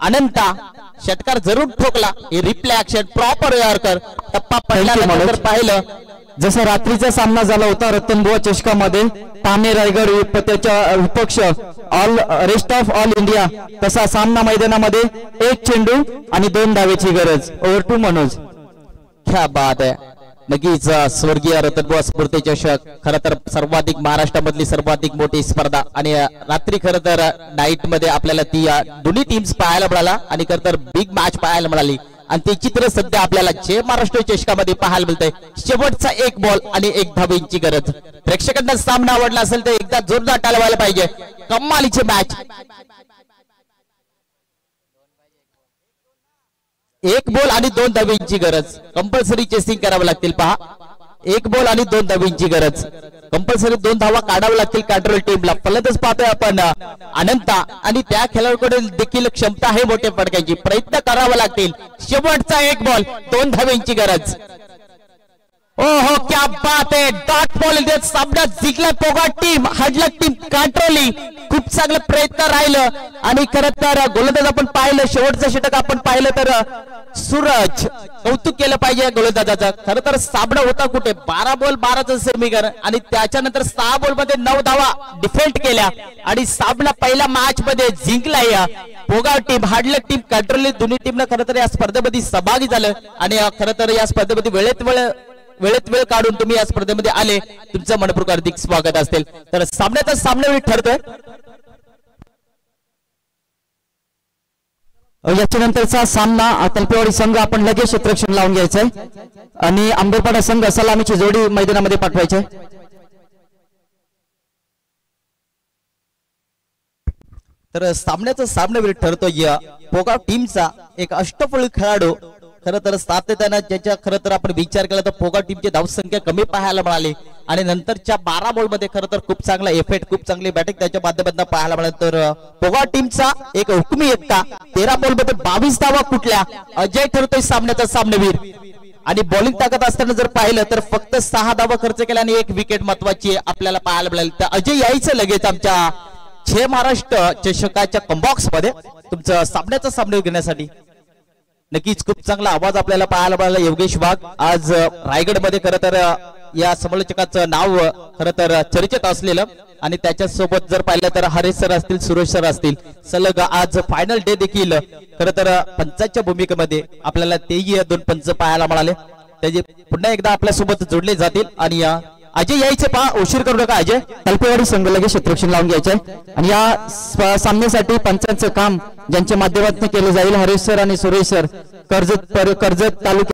अनंता. षटकार जरूर ठोकला. हे रिप्ले ऍक्शन प्रॉपर यॉर्कर. टप्पा पडल्यानंतर पाहिलं जसा रात्रीचा सामना झाला होता रतनबुवा चषकामध्ये ठाणे रायगड त्याच्या विपक्ष all rest of all India, तसा सामना मैदानामध्ये 1 चेंडू आणि 2 धावेची गरज. Over to Manoj. क्या बात आहे. नक्कीच स्वर्गीय रतनबुवा स्फूर्ती चषक खरं तर सर्वाधिक महाराष्ट्रामधली सर्वाधिक मोठी स्पर्धा आणि रात्री खरं तर नाईट मध्ये आपल्याला ती दोन्ही टीम्स पाहायला मिळाला आणि खरं तर बिग मॅच पाहायला मिळाली आणि ते चित्र सध्या आपल्याला जय महाराष्ट्र चषकामध्ये पाहायला मिळतंय. शेवटचा 1 बॉल आणि 1 धावेची गरज. प्रेक्षकांना सामना आवडला असेल तर एकदा जोरदार टाळ्या व्हायला पाहिजे. कमालीची मॅच. 1 बॉल आणि 2 धावेची गरज. कंपल्सरी चेसिंग करावं लागतील. पहा 1 बॉल आणि 2 धावेची गरज. कंपल्सरी 2 धावा काढाव्या लागतील कंट्रोल टीमला. फलंदाज पाहतोय आपण अनंता आणि त्या खेळाडूकडे देखील क्षमता आहे मोठे फटकायची. प्रयत्न करावा लागतील. शेवटचा 1 बॉल 2 धावेची गरज. ओहो क्या बात आहे. डॉट बॉल देत सामना जिंकला पोगा टीम. हडलक टीम कंट्रोलिंग. खूप चांगलं प्रयत्न राहिलं आणि खरं तर गोलंदाज आपण पाहिलं. शेवटचं षटक आपण पाहिलं तर सूरज. कौतुक केलं पाहिजे गोलंदाजाचं. खरं तर सामना होता कुठे 12 बॉल 12चं समीकरण आणि त्याच्यानंतर 6 बॉल मध्ये 9 धावा डिफेंड केल्या आणि सामना पहिल्या मॅच मध्ये जिंकला. या पोगा टीम हडलक टीम कंट्रोलिंग दोन्ही टीमनं खरं तर या स्पर्धेमध्ये सहभागी झालं आणि खरं तर या स्पर्धेमध्ये वेळेत वेळ काढून तुम्ही या स्पर्धेमध्ये आले. तुमचं मनपूर्वक हार्दिक स्वागत असेल. तर सामन्याचा सामनावीर ठरतोय. याच्यानंतरचा सामना तलपेवाडी संघ आपण लगेच क्षेत्ररक्षण लावून घ्यायचंय आणि आंबेपाडा संघ सलामीची जोडी मैदानामध्ये पाठवायचे. तर सामन्याचा सामनावीर ठरतोय पोगा टीमचा एक अष्टपैलू खेळाडू. खरं तर सातत्यानं ज्याच्या खरं तर आपण विचार केला तर पोगा टीमची धावसंख्या कमी पाहायला मिळाली आणि नंतरच्या 12 बॉल मध्ये खरं तर खूप चांगला इफेक्ट खूप चांगली बॅटिंग त्याच्या माध्यमातून पाहायला मिळाली. तर पोगा टीमचा एक हुकमी एकटा 13 बॉल मध्ये 22 धावा कुठल्या. अजय ठरतोय सामन्याचा सामनावीर आणि बॉलिंग ताकद असताना जर पाहिलं तर फक्त 6 धावा खर्च केला आणि 1 विकेट महत्वाची आपल्याला पाहायला मिळाली. तर अजय यायचं लगेच आमच्या जय महाराष्ट्र चषकाच्या कंबॉक्स मध्ये तुमचं सामन्याचा सामना घेण्यासाठी. नक्कीच खूप चांगला आवाज आपल्याला पाहायला मिळाला योगेश वाघ. आज रायगडमध्ये खरं तर या समालोचकाचं नाव खरं तर चर्चेत असलेलं आणि त्याच्यासोबत जर पाहिलं तर हरेश सर असतील, सुरेश सर असतील, सलग आज फायनल डे देखील खरं तर पंचांच्या भूमिकेमध्ये आपल्याला तेही 2 पंच पाहायला मिळाले. त्याचे पुन्हा एकदा आपल्या सोबत जोडले जातील. आणि अजय यायचे पहा, उशीर करू नका अजय. तलपेवाडी संघ लगेच क्षेत्ररक्षण लावून घ्यायचे आणि या सामन्यासाठी पंचांचं काम ज्यांच्या माध्यमातून केलं जाईल हरेश सर आणि सुरेश सर कर्जत तालुक्यात